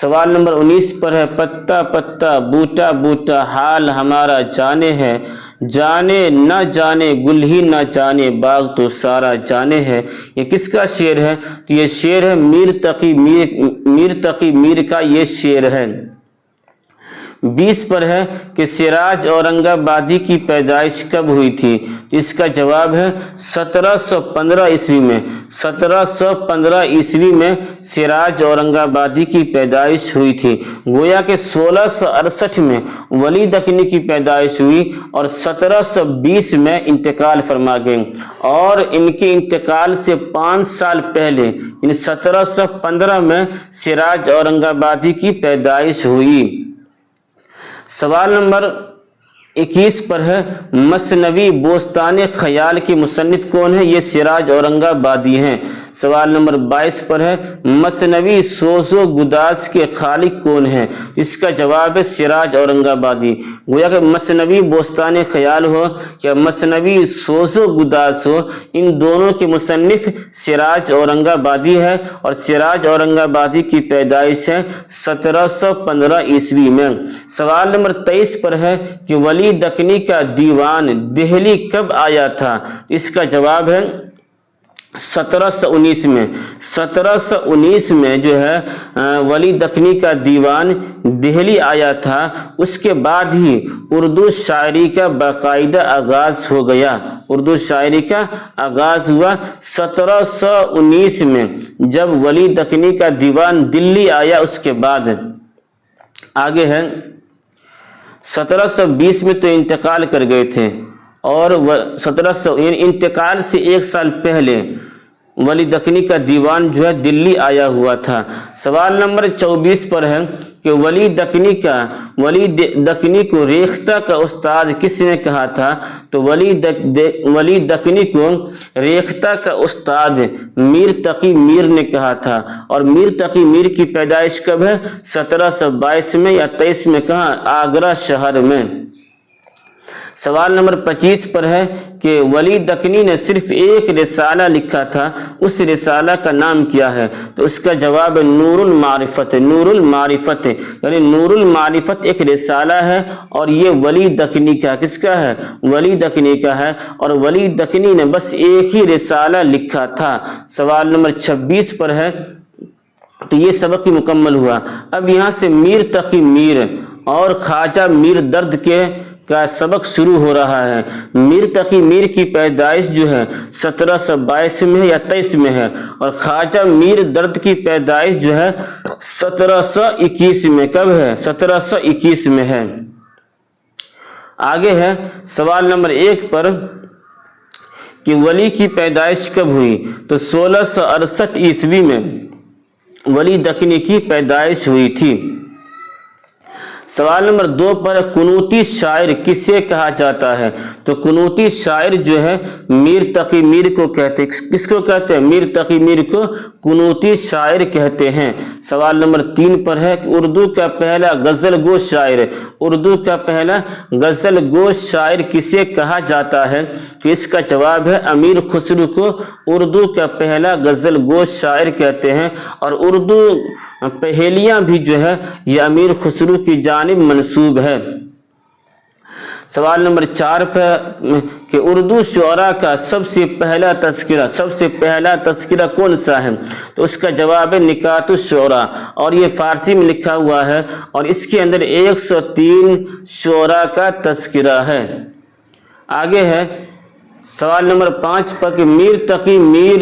سوال نمبر 19 پر ہے پتا پتا بوٹا بوٹا حال ہمارا جانے ہے، جانے نہ جانے گل ہی نہ جانے باغ تو سارا جانے ہے، یہ کس کا شعر ہے؟ تو یہ شعر ہے میر تقی میر کا، یہ شعر ہے۔ 20 پر ہے کہ سراج اورنگ آبادی کی پیدائش کب ہوئی تھی؟ اس کا جواب ہے 1715 عیسوی میں۔ 1715 عیسوی میں سراج اورنگ آبادی کی پیدائش ہوئی تھی۔ گویا کہ 1668 میں ولی دکنی کی پیدائش ہوئی اور 1720 میں انتقال فرما گئے، اور ان کے انتقال سے 5 سال پہلے یعنی 1715 میں سراج اورنگ آبادی کی پیدائش ہوئی۔ سوال نمبر 21 پر ہے مثنوی بوستان خیال کے مصنف کون ہے؟ یہ سراج اورنگ آبادی ہیں۔ سوال نمبر 22 پر ہے مثنوی سوز و گداز کے خالق کون ہیں؟ اس کا جواب ہے سراج اورنگ آبادی۔ گویا کہ مثنوی بوستان خیال ہو یا مثنوی سوز و گداز ہو، ان دونوں کے مصنف سراج اورنگ آبادی ہے، اور سراج اورنگ آبادی کی پیدائش ہے 1715 عیسوی میں۔ سوال نمبر 23 پر ہے کہ ولی دکنی کا دیوان دہلی کب آیا تھا؟ اس کا جواب ہے 1719 میں جو ہے ولی دکنی کا دیوان دہلی آیا تھا، اس کے بعد ہی اردو شاعری کا باقاعدہ آغاز ہو گیا۔ اردو شاعری کا آغاز ہوا 1719 میں، جب ولی دکنی کا دیوان دلی آیا اس کے بعد۔ آگے ہے 1720 میں تو انتقال کر گئے تھے، اور 1700 انتقال سے ایک سال پہلے ولی دکنی کا دیوان جو ہے دلی آیا ہوا تھا۔ سوال نمبر 24 پر ہے کہ ولی دکنی کو ریختہ کا استاد کس نے کہا تھا؟ تو ولی دکنی کو ریختہ کا استاد میر تقی میر نے کہا تھا، اور میر تقی میر کی پیدائش کب ہے؟ 1722 میں یا 23 میں، کہاں؟ آگرہ شہر میں۔ سوال نمبر 25 پر ہے کہ ولی دکنی نے صرف ایک رسالہ لکھا تھا، اس رسالہ کا نام کیا ہے؟ تو اس کا جواب نور المعرفت۔ نور المعرفت یعنی نور المعرفت ایک رسالہ ہے، اور یہ ولی دکنی کا، کس کا ہے؟ ولی دکنی کا ہے، اور ولی دکنی نے بس ایک ہی رسالہ لکھا تھا۔ سوال نمبر 26 پر ہے، تو یہ سبق ہی مکمل ہوا۔ اب یہاں سے میر تقی میر اور خواجہ میر درد کا سبق شروع ہو رہا ہے۔ میر تقی میر کی پیدائش جو ہے 1722 میں یا 23 میں ہے، اور خواجہ میر درد کی پیدائش جو ہے 1721 میں۔ کب ہے؟ 1721 میں ہے۔ آگے ہے سوال نمبر 1 پر کہ ولی کی پیدائش کب ہوئی؟ تو 1668 عیسوی میں ولی دکنی کی پیدائش ہوئی تھی۔ سوال نمبر 2 پر قنوتی شاعر کسے کہا جاتا ہے؟ تو قنوتی شاعر جو ہے میر تقی میر کو کہتے ہیں۔ کس کو کہتے ہیں؟ میر تقی میر کو قنوتی شاعر کہتے ہیں۔ سوال نمبر 3 پر ہے کہ اردو کا پہلا غزل گو شاعر، اردو کا پہلا غزل گو شاعر کسے کہا جاتا ہے؟ تو اس کا جواب ہے امیر خسرو کو اردو کا پہلا غزل گو شاعر کہتے ہیں، اور اردو پہیلیاں بھی جو ہے یہ امیر خسرو کی جانب منسوب ہے۔ سوال نمبر 4 پہ کہ اردو شعراء کا سب سے پہلا تذکرہ کون سا ہے؟ تو اس کا جواب ہے نکات الشعراء، اور یہ فارسی میں لکھا ہوا ہے، اور اس کے اندر 103 شعراء کا تذکرہ ہے۔ آگے ہے سوال نمبر 5 پر کہ میر تقی میر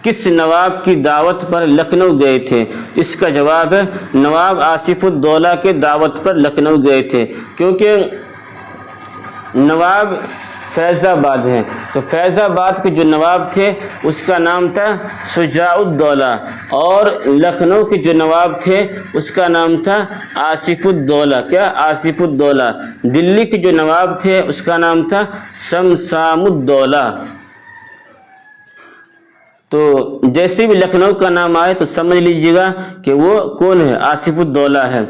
کس نواب کی دعوت پر لکھنؤ گئے تھے؟ اس کا جواب ہے نواب آصف الدولہ کے دعوت پر لکھنؤ گئے تھے، کیونکہ نواب فیض آباد ہیں، تو فیض آباد کے جو نواب تھے اس کا نام تھا شجاع الدولہ، اور لکھنؤ کے جو نواب تھے اس کا نام تھا آصف الدولہ۔ کیا؟ آصف الدولہ۔ دلی کے جو نواب تھے اس کا نام تھا شمشام الدولہ۔ تو جیسے بھی لکھنؤ کا نام آئے تو سمجھ لیجیے گا کہ وہ کون ہے؟ آصف الدولہ ہے۔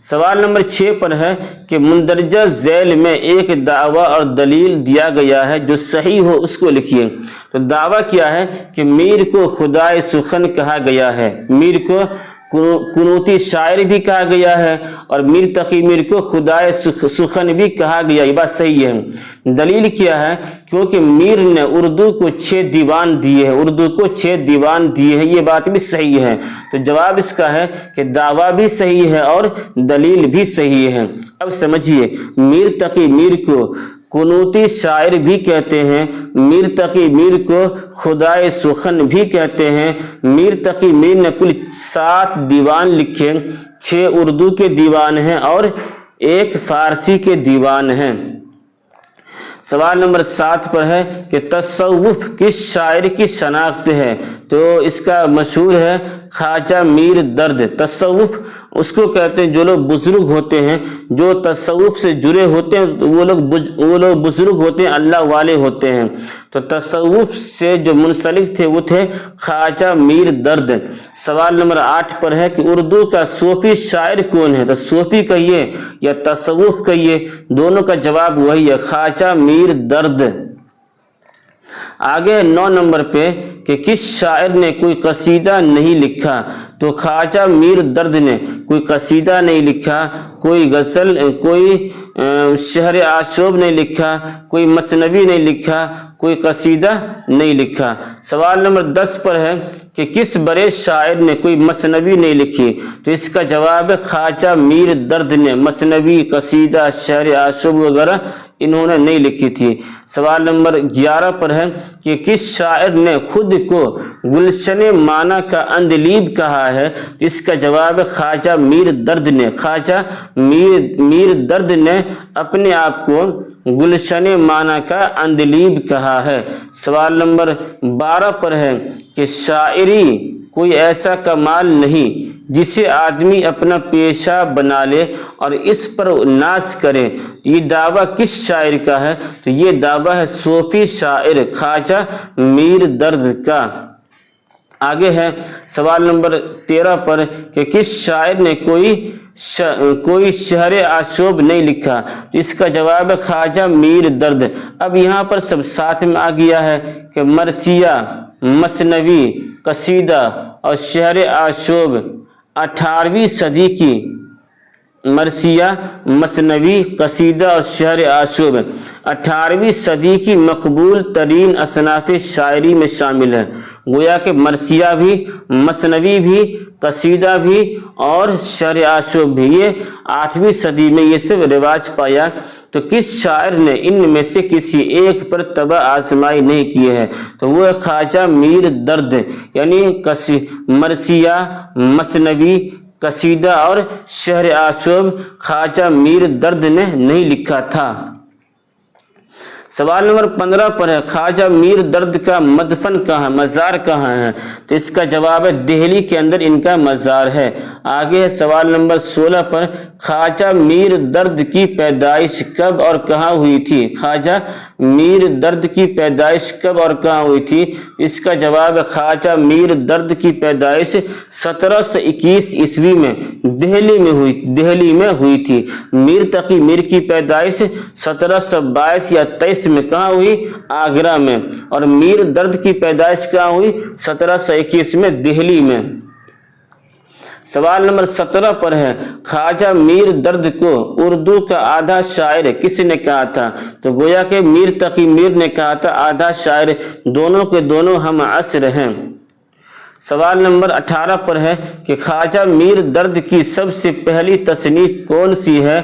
سوال نمبر 6 پر ہے کہ مندرجہ ذیل میں ایک دعویٰ اور دلیل دیا گیا ہے، جو صحیح ہو اس کو لکھیے۔ تو دعویٰ کیا ہے کہ میر کو خدائے سخن کہا گیا ہے، میر کو قنوتی شاعر بھی کہا گیا ہے، اور میر تقی میر کو خدائے سخن بھی کہا گیا، یہ بات صحیح ہے۔ دلیل کیا ہے؟ کیونکہ میر نے اردو کو 6 دیوان دیے ہیں، اردو کو 6 دیوان دیے ہیں، یہ بات بھی صحیح ہے۔ تو جواب اس کا ہے کہ دعویٰ بھی صحیح ہے اور دلیل بھی صحیح ہے۔ اب سمجھیے، میر تقی میر کو قنوتی شاعر بھی کہتے ہیں، میر تقی میر کو خدائے سخن بھی کہتے ہیں۔ میر تقی میر نے کل 7 دیوان لکھے، 6 اردو کے دیوان ہیں اور 1 فارسی کے دیوان ہیں۔ سوال نمبر 7 پر ہے کہ تصوف کس شاعر کی شناخت ہے؟ تو اس کا مشہور ہے خواجہ میر درد۔ تصوف اس کو کہتے ہیں جو لوگ بزرگ ہوتے ہیں، جو تصوف سے جڑے ہوتے ہیں، وہ لوگ بزرگ ہوتے ہیں، اللہ والے ہوتے ہیں۔ تو تصوف سے جو منسلک تھے وہ تھے خواجہ میر درد۔ سوال نمبر 8 پر ہے کہ اردو کا صوفی شاعر کون ہے؟ تو صوفی کہیے یا تصوف کہیے، دونوں کا جواب وہی ہے، خواجہ میر درد۔ آگے 9 نمبر پہ کہ کس شاعر نے کوئی قصیدہ نہیں لکھا؟ تو خواجہ میر درد نے کوئی قصیدہ نہیں لکھا، کوئی غزل، کوئی شعر آشوب نہیں لکھا، کوئی مثنوی نہیں لکھا، کوئی قصیدہ نہیں لکھا۔ سوال نمبر 10 پر ہے کہ کس بڑے شاعر نے کوئی مثنوی نہیں لکھی؟ تو اس کا جواب ہے خواجہ میر درد نے مثنوی، قصیدہ، شعر آشوب وغیرہ انہوں نے نہیں لکھی تھی۔ سوال نمبر 11 پر ہے کہ کس شاعر نے خود کو گلشن معنی کا اندلیب کہا ہے؟ اس کا جواب ہے خواجہ میر درد نے۔ خواجہ میر درد نے اپنے آپ کو گلشن معنی کا اندلیب کہا ہے۔ سوال نمبر 12 پر ہے کہ شاعری کوئی ایسا کمال نہیں جسے آدمی اپنا پیشہ بنا لے اور اس پر ناز کرے، یہ دعویٰ کس شاعر کا ہے؟ تو یہ دعویٰ ہے صوفی شاعر خواجہ میر درد کا۔ آگے ہے سوال نمبر 13 پر کہ کس شاعر نے کوئی شعر آشوب نہیں لکھا؟ تو اس کا جواب ہے خواجہ میر درد۔ اب یہاں پر سب ساتھ میں آ گیا ہے کہ مرثیہ، مثنوی، قصیدہ اور شعر آشوب 18ویں صدی کی، مرثیہ، مثنوی، قصیدہ اور شعر آشوب 18ویں صدی کی مقبول ترین اصناف شاعری میں شامل ہے۔ گویا کہ مرثیہ بھی، مثنوی بھی، قصیدہ بھی اور شعر آشوب بھی، یہ 8ویں صدی میں یہ سب رواج پایا۔ تو کس شاعر نے ان میں سے کسی ایک پر طبع آزمائی نہیں کی ہے؟ تو وہ خواجہ میر درد، یعنی مرثیہ، مثنوی، قصیدہ اور شعر آشوب خواجہ میر درد نے نہیں لکھا تھا۔ سوال نمبر 15 پر ہے خواجہ میر درد کا مدفن کہاں، مزار کہاں ہے؟ تو اس کا جواب ہے دہلی کے اندر ان کا مزار ہے۔ آگے ہے سوال نمبر 16 پر خواجہ میر درد کی پیدائش کب اور کہاں ہوئی تھی؟ خواجہ میر درد کی پیدائش کب اور کہاں ہوئی تھی؟ اس کا جواب ہے خواجہ میر درد کی پیدائش 1721 عیسوی میں دہلی میں ہوئی تھی۔ میر تقی میر کی پیدائش 1722 یا 23 میں کہاں ہوئی؟ آگرہ میں۔ اور میر درد کی پیدائش کہاں ہوئی؟ 1721 میں دہلی میں۔ سوال نمبر 17 پر ہے خواجہ میر درد کو اردو کا آدھا شاعر کس نے کہا تھا؟ تو گویا کہ میر تقی میر نے کہا تھا آدھا شاعر، دونوں کے دونوں ہم عصر ہیں۔ سوال نمبر 18 پر ہے کہ خواجہ میر درد کی سب سے پہلی تصنیف کون سی ہے؟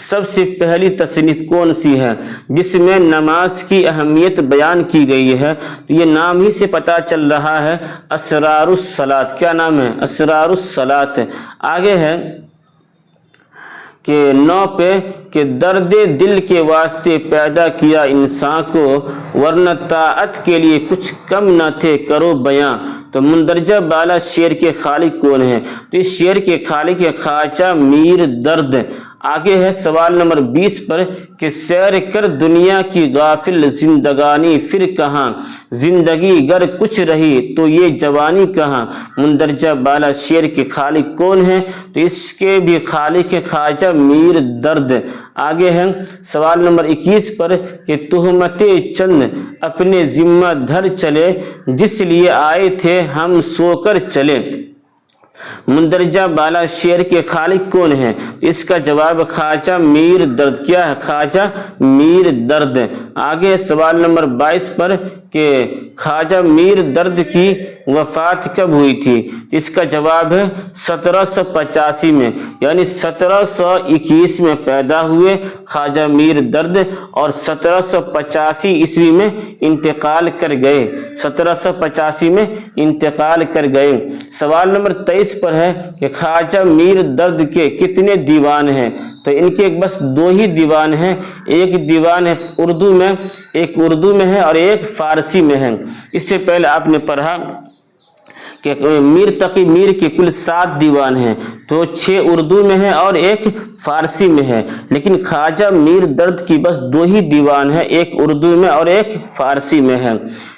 سب سے پہلی تصنیف کون سی ہے جس میں نماز کی اہمیت بیان کی گئی ہے؟ تو یہ نام ہی سے پتہ چل رہا ہے، اسرار الصلاۃ۔ کیا نام ہے؟ اسرار الصلاۃ۔ آگے ہے کہ 9 پہ کہ درد دل کے واسطے پیدا کیا انسان کو، ورنہ طاعت کے لیے کچھ کم نہ تھے کرو بیاں۔ تو مندرجہ بالا شعر کے خالق کون ہیں؟ تو اس شعر کے خالق ہے خواجہ میر درد۔ آگے ہے سوال نمبر 20 پر کہ سیر کر دنیا کی غافل زندگانی پھر کہاں، زندگی گر کچھ رہی تو یہ جوانی کہاں۔ مندرجہ بالا شعر کے خالق کون ہیں؟ تو اس کے بھی خالق ہے خواجہ میر درد۔ آگے ہے سوال نمبر 21 پر کہ تہمتیں چند اپنے ذمہ دھر چلے، جس لیے آئے تھے ہم سو کر چلے۔ مندرجہ بالا شعر کے خالق کون ہیں؟ اس کا جواب خواجہ میر درد۔ کیا ہے؟ خواجہ میر درد۔ آگے سوال نمبر 22 پر کہ خواجہ میر درد کی وفات کب ہوئی تھی؟ اس کا جواب ہے 1785 میں، یعنی 1721 میں پیدا ہوئے خواجہ میر درد اور 1785 عیسوی میں انتقال کر گئے۔ 1785 میں انتقال کر گئے۔ سوال نمبر 23 پر ہے کہ خواجہ میر درد کے کتنے دیوان ہیں؟ تو ان کے بس 2 ہی دیوان ہیں، ایک دیوان ہے اردو میں، ایک اردو میں ہے اور ایک فارسی میں ہے۔ اس سے پہلے آپ نے پڑھا کہ میر تقی میر کے کل 7 دیوان ہیں، تو 6 اردو میں ہے اور ایک فارسی میں ہے، لیکن خواجہ میر درد کی بس 2 ہی دیوان ہے، ایک اردو میں اور ایک فارسی میں ہے۔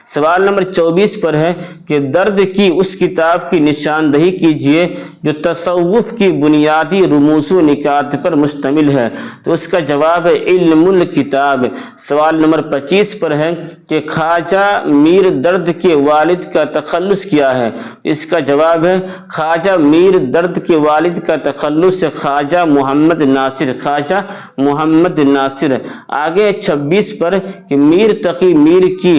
سوال نمبر 24 پر ہے کہ درد کی اس کتاب کی نشاندہی کیجیے جو تصوف کی بنیادی رموز و نکات پر مشتمل ہے۔ تو اس کا جواب ہے علم الکتاب۔ سوال نمبر 25 پر ہے کہ خواجہ میر درد کے والد کا تخلص کیا ہے؟ اس کا جواب ہے خواجہ میر درد کے والد کا تخلص خواجہ محمد ناصر، خواجہ محمد ناصر۔ آگے 26 پر کہ میر تقی میر کی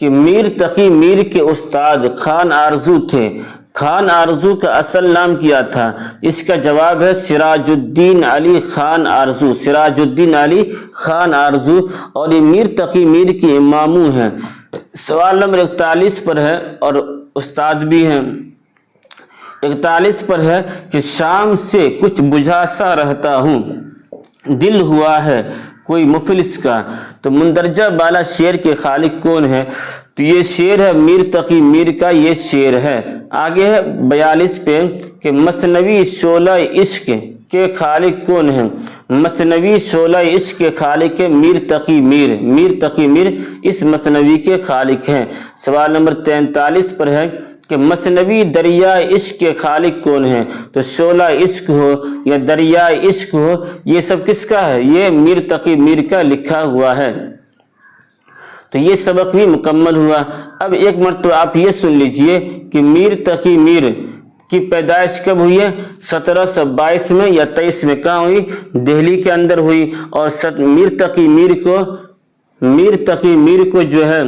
کہ میر تقی میر کے استاد خان آرزو تھے. خان آرزو کا اصل نام کیا تھا؟ اس کا جواب ہے سراج الدین علی خان آرزو. سراج الدین علی خان آرزو، اور یہ میر تقی میر کی امامو ہیں. سوال نمبر 41 پر ہے اور استاد بھی ہیں. 41 پر ہے کہ شام سے کچھ بجھا سا رہتا ہوں، دل ہوا ہے کوئی مفلس کا. تو مندرجہ بالا شعر کے خالق کون ہے؟ تو یہ شعر ہے میر تقی میر کا، یہ شعر ہے. آگے ہے 42 پہ کہ مثنوی شعلہ عشق کے خالق کون ہیں؟ مثنوی شعلہ عشق کے خالق ہے میر تقی میر. میر تقی میر اس مثنوی کے خالق ہیں. سوال نمبر 43 پر ہے کہ مثنوی دریائے عشق کے خالق کون ہیں؟ تو شعلہ عشق ہو یا دریائے عشق ہو، یہ سب کس کا ہے؟ یہ میر تقی میر کا لکھا ہوا ہے. تو یہ سبق بھی مکمل ہوا. اب ایک مرتبہ آپ یہ سن لیجئے کہ میر تقی میر کی پیدائش کب ہوئی ہے؟ 1722 میں یا 23 میں. کہاں ہوئی؟ دہلی کے اندر ہوئی. اور میر تقی میر کو جو ہے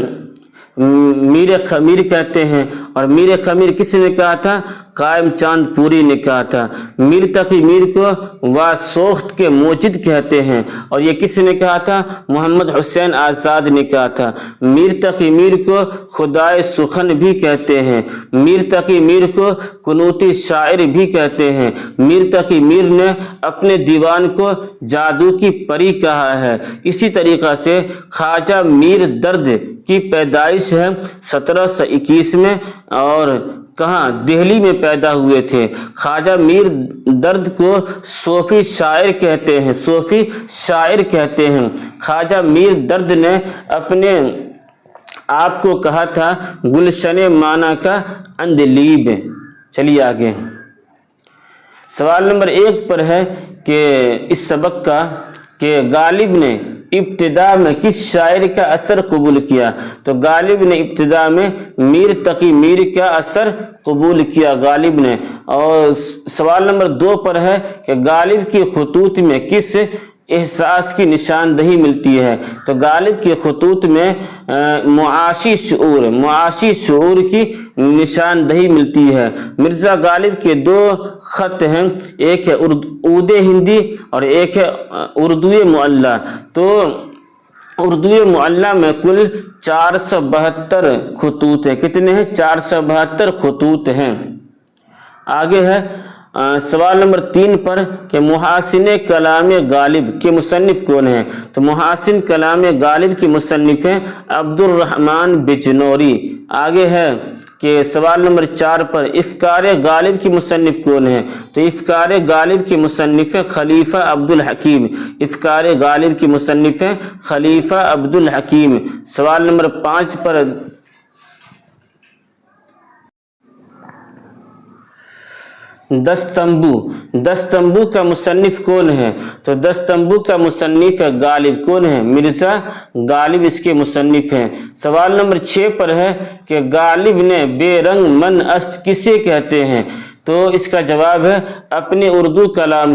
میر خمیر کہتے ہیں. اور میر خمیر کس نے کہا تھا؟ قائم چاند پوری نے کہا تھا. میر تقی میر کو واسوخت کے موجد کہتے ہیں. اور یہ کس نے کہا تھا؟ محمد حسین آزاد نے کہا تھا. میر تقی میر کو خدائے سخن بھی کہتے ہیں. میر تقی میر کو قنوتی شاعر بھی کہتے ہیں. میر تقی میر نے اپنے دیوان کو جادو کی پری کہا ہے. اسی طریقہ سے خواجہ میر درد کی پیدائش ہے 1721 میں. اور کہاں؟ دہلی میں پیدا ہوئے تھے. خواجہ میر درد کو صوفی شاعر کہتے ہیں. صوفی شاعر کہتے ہیں. خواجہ میر درد نے اپنے آپ کو کہا تھا گلشن مانا کا اندلیب. چلیے آگے. سوال نمبر 1 پر ہے کہ اس سبق کا کہ غالب نے ابتدا میں کس شاعر کا اثر قبول کیا؟ تو غالب نے ابتدا میں میر تقی میر کا اثر قبول کیا غالب نے. اور سوال نمبر 2 پر ہے کہ غالب کی خطوط میں کس احساس کی نشاندہی ملتی ہے؟ تو غالب کے خطوط میں معاشی شعور کی نشاندہی ملتی ہے. مرزا غالب کے 2 خط ہیں، ایک ہے عود ہندی اور ایک ہے اردو معلی. تو اردو معلی میں کل 472 خطوط ہیں. کتنے ہیں؟ 472 خطوط ہیں. آگے ہے سوال نمبر 3 پر کہ محاسن کلام غالب کے مصنف کون ہیں؟ تو محاسن کلام غالب کی مصنف ہیں عبد الرحمن بجنوری. آگے ہے کہ سوال نمبر 4 پر افکار غالب کی مصنف کون ہیں؟ تو افکار غالب کی مصنف ہے خلیفہ عبد الحکیم. افکار غالب کی مصنف ہے خلیفہ عبد الحکیم. سوال نمبر 5 پر دستمبو کا مصنف کون ہے؟ تو دستمبو کا مصنف ہے غالب. کون ہے؟ مرزا غالب اس کے مصنف ہیں. سوال نمبر 6 پر ہے کہ غالب نے بے رنگ من است کسے کہتے ہیں؟ تو اس کا جواب ہے اپنے اردو کلام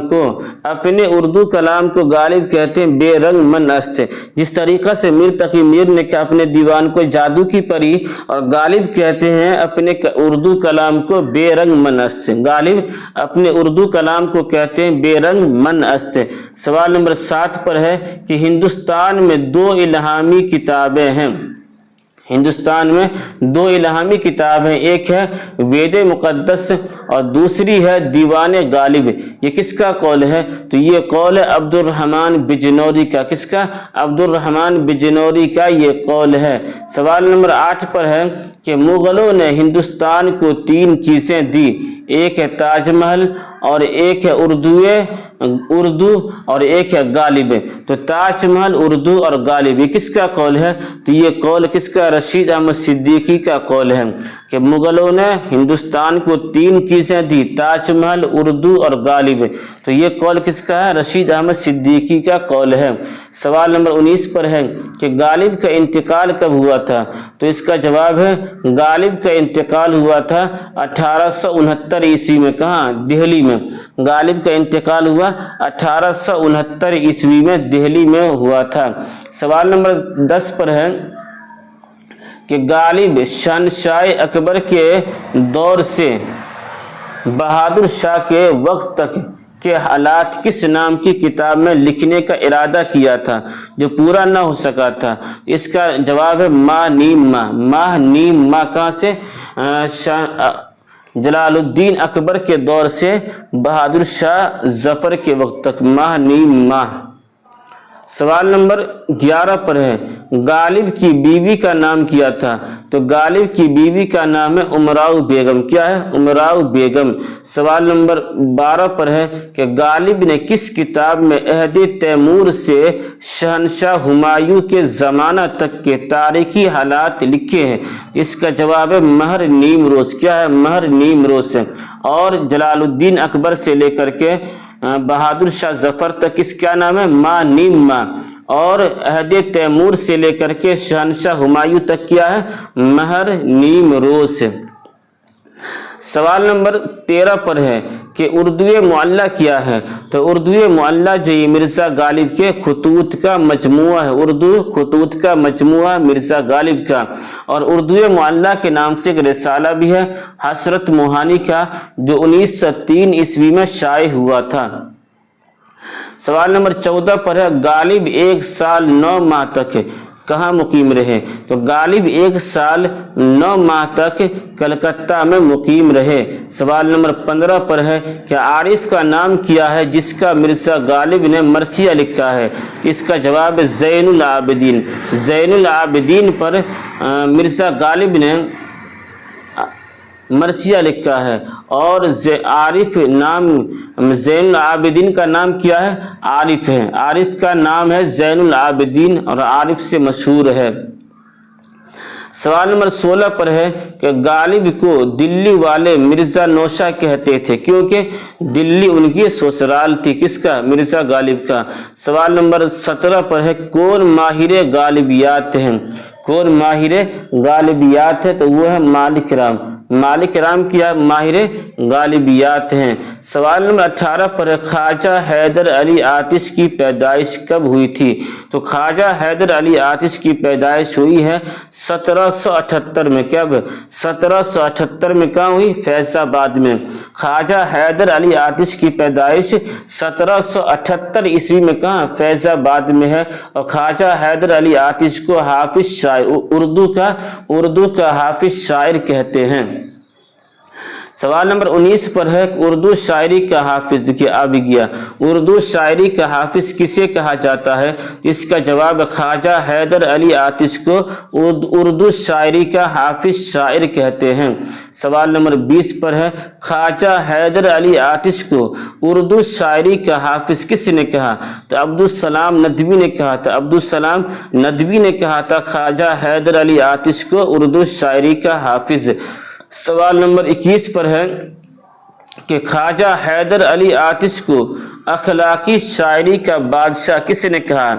کو غالب کہتے ہیں بے رنگ من است. جس طریقہ سے میر تقی میر نے کہ اپنے دیوان کو جادو کی پری، اور غالب کہتے ہیں اپنے اردو کلام کو بے رنگ من است. غالب اپنے اردو کلام کو کہتے ہیں بے رنگ من است. سوال نمبر 7 پر ہے کہ ہندوستان میں 2 الہامی کتابیں ہیں. ہندوستان میں 2 الہامی کتاب ہیں، ایک ہے وید مقدس اور دوسری ہے دیوان غالب. یہ کس کا قول ہے؟ تو یہ قول ہے عبد الرحمن بجنوری کا. کس کا؟ عبد الرحمن بجنوری کا یہ قول ہے. سوال نمبر 8 پر ہے کہ مغلوں نے ہندوستان کو 3 چیزیں دی، ایک ہے تاج محل اور ایک ہے اردو اور ایک ہے غالب. تو تاج محل، اردو اور غالب یہ کس کا قول ہے؟ تو یہ قول کس کا؟ رشید احمد صدیقی کا قول ہے کہ مغلوں نے ہندوستان کو 3 چیزیں دی، تاج محل، اردو اور غالب. تو یہ قول کس کا ہے؟ رشید احمد صدیقی کا قول ہے. سوال نمبر 19 پر ہے کہ غالب کا انتقال کب ہوا تھا؟ تو اس کا جواب ہے غالب کا انتقال ہوا تھا 1869 عیسوی میں. کہاں؟ دہلی میں. غالب کا انتقال ہوا 1869 عیسوی میں دہلی میں ہوا تھا۔ سوال نمبر 10 پر ہے کہ غالب شہنشاہ اکبر کے دور سے بہادر شاہ کے وقت تک کے حالات کس نام کی کتاب میں لکھنے کا ارادہ کیا تھا جو پورا نہ ہو سکا تھا؟ اس کا جواب ہے ماہ نیم ماہ۔ ماہ نیم ماہ کہاں سے؟ جلال الدین اکبر کے دور سے بہادر شاہ ظفر کے وقت تک، ماہ نیم ماہ۔ سوال نمبر 11 پر ہے غالب کی بیوی کا نام کیا تھا؟ تو غالب کی بیوی کا نام ہے امراؤ بیگم۔ کیا ہے؟ امراؤ بیگم۔ سوال نمبر 12 پر ہے کہ غالب نے کس کتاب میں عہد تیمور سے شہنشاہ ہمایوں کے زمانہ تک کے تاریخی حالات لکھے ہیں؟ اس کا جواب ہے مہر نیم روز۔ کیا ہے؟ مہر نیم روز ہے۔ اور جلال الدین اکبر سے لے کر کے بہادر شاہ ظفر تک اس کیا نام ہے؟ ماہ نیم ماہ۔ اور عہد تیمور سے لے کر کے شہنشاہ ہمایوں تک کیا ہے؟ مہر نیم روز ہے۔ سوال نمبر 13 پر ہے کہ اردو معلّہ کیا ہے؟ تو اردو معلّہ جو یہ مرزا غالب کے خطوط کا مجموعہ ہے، اردو خطوط کا مجموعہ مرزا غالب کا۔ اور اردو معلّہ کے نام سے ایک رسالہ بھی ہے حسرت موہانی کا جو 1903 عیسوی میں شائع ہوا تھا۔ سوال نمبر 14 پر ہے غالب 1 سال 9 ماہ تک کہاں مقیم رہے؟ تو غالب 1 سال 9 ماہ تک کلکتہ میں مقیم رہے۔ سوال نمبر 15 پر ہے کہ عارف کا نام کیا ہے جس کا مرزا غالب نے مرثیہ لکھا ہے؟ اس کا جواب ہے زین العابدین۔ زین العابدین پر مرزا غالب نے مرثیہ لکھا ہے۔ اور عارف نام زین العابدین کا نام کیا ہے؟ عارف ہے۔ عارف کا نام ہے زین العابدین اور عارف سے مشہور ہے۔ سوال نمبر 16 پر ہے کہ غالب کو دلی والے مرزا نوشہ کہتے تھے کیونکہ دلی ان کی سسرال تھی، کس کا؟ مرزا غالب کا۔ سوال نمبر 17 پر ہے کون ماہر غالبیات ہیں؟ کون ماہر غالبیات ہے؟ تو وہ ہے مالک رام۔ مالک رام کیا ماہر غالبیات ہیں۔ سوال نمبر 18 پر ہے خواجہ حیدر علی آتش کی پیدائش کب ہوئی تھی؟ تو خواجہ حیدر علی آتش کی پیدائش ہوئی ہے 1778 میں۔ کب؟ 1778 میں کہاں ہوئی؟ فیض آباد میں۔ خواجہ حیدر علی آتش کی پیدائش 1778 عیسوی میں کہاں؟ فیض آباد میں ہے۔ اور خواجہ حیدر علی آتش کو حافظ شاعر، اردو کا حافظ شاعر کہتے ہیں۔ سوال نمبر 19 پر ہے اردو شاعری کا حافظ، دیکھیے آ بھی گیا، اردو شاعری کا حافظ کسے کہا جاتا ہے؟ اس کا جواب خواجہ حیدر علی آتش کو اردو شاعری کا حافظ شاعر کہتے ہیں۔ سوال نمبر 20 پر ہے خواجہ حیدر علی آتش کو اردو شاعری کا حافظ کس نے کہا؟ تو عبدالسلام ندوی نے کہا تھا۔ عبدالسلام ندوی نے کہا تھا خواجہ حیدر علی آتش کو اردو شاعری کا حافظ۔ سوال نمبر 21 پر ہے کہ خواجہ حیدر علی آتش کو اخلاقی شاعری کا بادشاہ کس نے کہا؟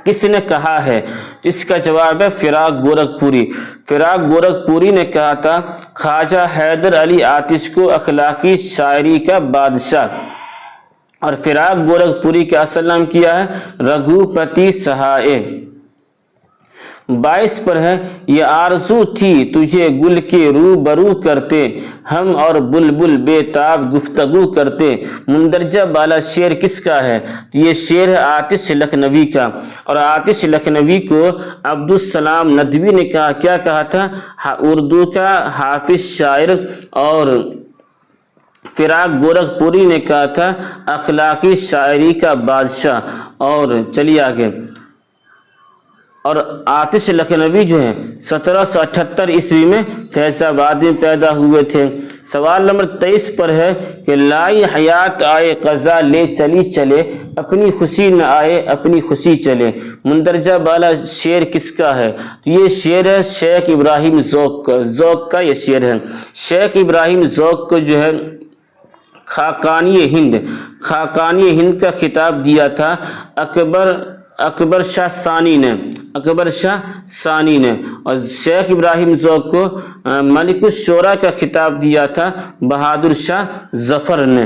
کس نے کہا ہے؟ اس کا جواب ہے فراق گورکھپوری۔ فراق گورکھپوری نے کہا تھا خواجہ حیدر علی آتش کو اخلاقی شاعری کا بادشاہ۔ اور فراق گورکھپوری کا اصل نام کیا ہے؟ رگھوپتی سہائے۔ 22 پر ہے یہ آرزو تھی تجھے گل کے روبرو کرتے، ہم اور بلبل بے تاب گفتگو کرتے۔ مندرجہ بالا شعر کس کا ہے؟ یہ شعر ہے آتش لکھنوی کا۔ اور آتش لکھنوی کو عبدالسلام ندوی نے کہا، کیا کہا تھا؟ اردو کا حافظ شاعر۔ اور فراق گورکھپوری نے کہا تھا اخلاقی شاعری کا بادشاہ۔ اور چلیے آگے، اور آتش لکھنوی جو ہیں 1778 عیسوی میں فیض آباد میں پیدا ہوئے تھے۔ سوال نمبر 23 پر ہے کہ لائی حیات آئے قضا لے چلی چلے، اپنی خوشی نہ آئے اپنی خوشی چلے۔ مندرجہ بالا شعر کس کا ہے؟ یہ شعر ہے شیخ ابراہیم ذوق کا یہ شعر ہے۔ شیخ ابراہیم ذوق کو جو ہے خاقانی ہند کا خطاب دیا تھا اکبر شاہ ثانی نے۔ اور شیخ ابراہیم ذوق کو ملک الشعراء کا خطاب دیا تھا بہادر شاہ ظفر نے۔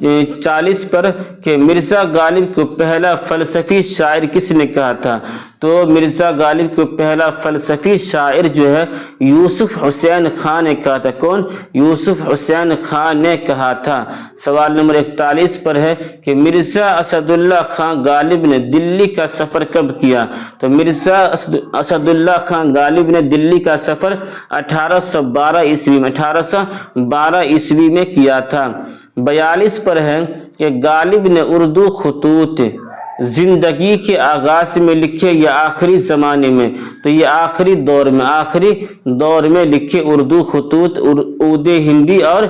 40 پر کہ مرزا غالب کو پہلا فلسفی شاعر کس نے کہا تھا؟ تو مرزا غالب کو پہلا فلسفی شاعر جو ہے یوسف حسین خان نے کہا تھا۔ کون؟ یوسف حسین خان نے کہا تھا۔ سوال نمبر 41 پر ہے کہ مرزا اسد اللہ خان غالب نے دلی کا سفر کب کیا؟ تو مرزا اسد اللہ خان غالب نے دلی کا سفر 1812 عیسوی میں کیا تھا۔ 42 پر ہے کہ غالب نے اردو خطوط زندگی کے آغاز میں لکھے یا آخری زمانے میں؟ تو یہ آخری دور میں لکھے اردو خطوط، اردو ہندی اور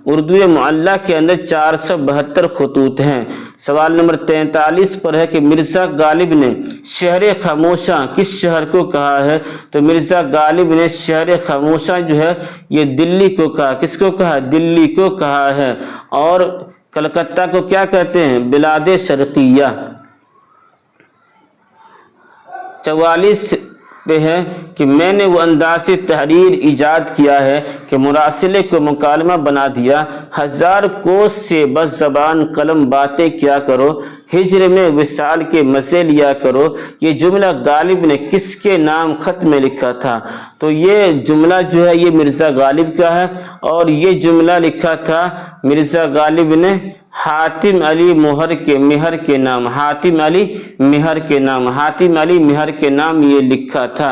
اردو معلی کے اندر 472 خطوط ہیں۔ سوال نمبر 43 پر ہے کہ مرزا غالب نے شہر خاموشاں کس شہر کو کہا ہے؟ تو مرزا غالب نے شہر خاموشاں جو ہے یہ دلی کو کہا۔ کس کو کہا؟ دلی کو کہا ہے۔ اور کلکتہ کو کیا کہتے ہیں؟ بلاد شرقیہ۔ 44 پہ ہے کہ میں نے وہ انداز تحریر ایجاد کیا ہے کہ مراسلے کو مکالمہ بنا دیا، 1000 کوس سے بس زبان قلم باتیں کیا کرو، ہجر میں وصال کے مزے لیا کرو۔ یہ جملہ غالب نے کس کے نام خط میں لکھا تھا؟ تو یہ جملہ جو ہے یہ مرزا غالب کا ہے، اور یہ جملہ لکھا تھا مرزا غالب نے حاتم علی مہر کے نام، حاتم علی مہر کے نام یہ لکھا تھا۔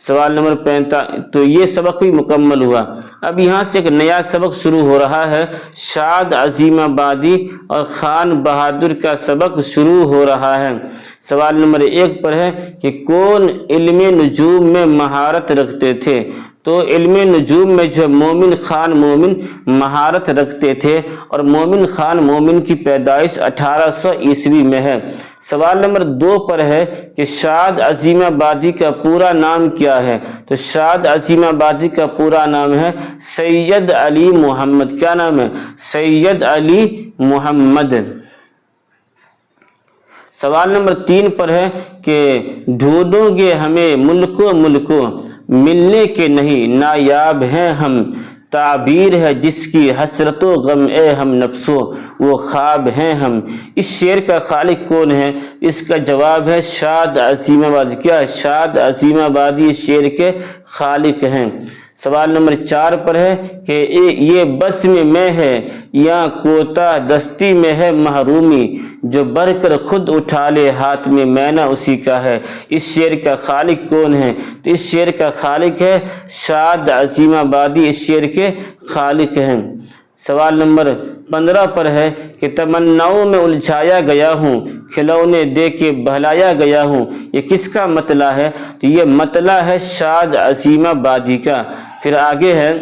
سوال نمبر 45، تو یہ سبق بھی مکمل ہوا۔ اب یہاں سے ایک نیا سبق شروع ہو رہا ہے، شاد عظیم آبادی اور خان بہادر کا سبق شروع ہو رہا ہے۔ سوال نمبر 1 پر ہے کہ کون علم نجوم میں مہارت رکھتے تھے؟ تو علم نجوم میں جو مومن خان مومن مہارت رکھتے تھے، اور مومن خان مومن کی پیدائش 1800 عیسوی میں ہے۔ سوال نمبر 2 پر ہے کہ شاد عظیم آبادی کا پورا نام کیا ہے؟ تو شاد عظیم آبادی کا پورا نام ہے سید علی محمد۔ کیا نام ہے؟ سید علی محمد۔ سوال نمبر 3 پر ہے کہ ڈھونڈو گے ہمیں ملکوں ملنے کے نہیں، نایاب ہیں ہم، تعبیر ہے جس کی حسرت و غم اے ہم نفسو، وہ خواب ہیں ہم۔ اس شعر کا خالق کون ہے؟ اس کا جواب ہے شاد عظیم آبادی۔ کیا؟ شاد عظیم آبادی اس شعر کے خالق ہیں۔ سوال نمبر 4 پر ہے کہ یہ بس میں ہے یا کوتا دستی میں ہے محرومی، جو بڑھ کر خود اٹھا لے ہاتھ میں مینا اسی کا ہے۔ اس شعر کا خالق کون ہے؟ تو اس شعر کا خالق ہے شاد عظیم آبادی، اس شعر کے خالق ہیں۔ سوال نمبر 15 پر ہے کہ تمناؤں میں الجھایا گیا ہوں، کھلونے دے کے بہلایا گیا ہوں، یہ کس کا مطلع ہے؟ تو یہ مطلع ہے شاد عظیم آبادی کا۔ پھر آگے ہے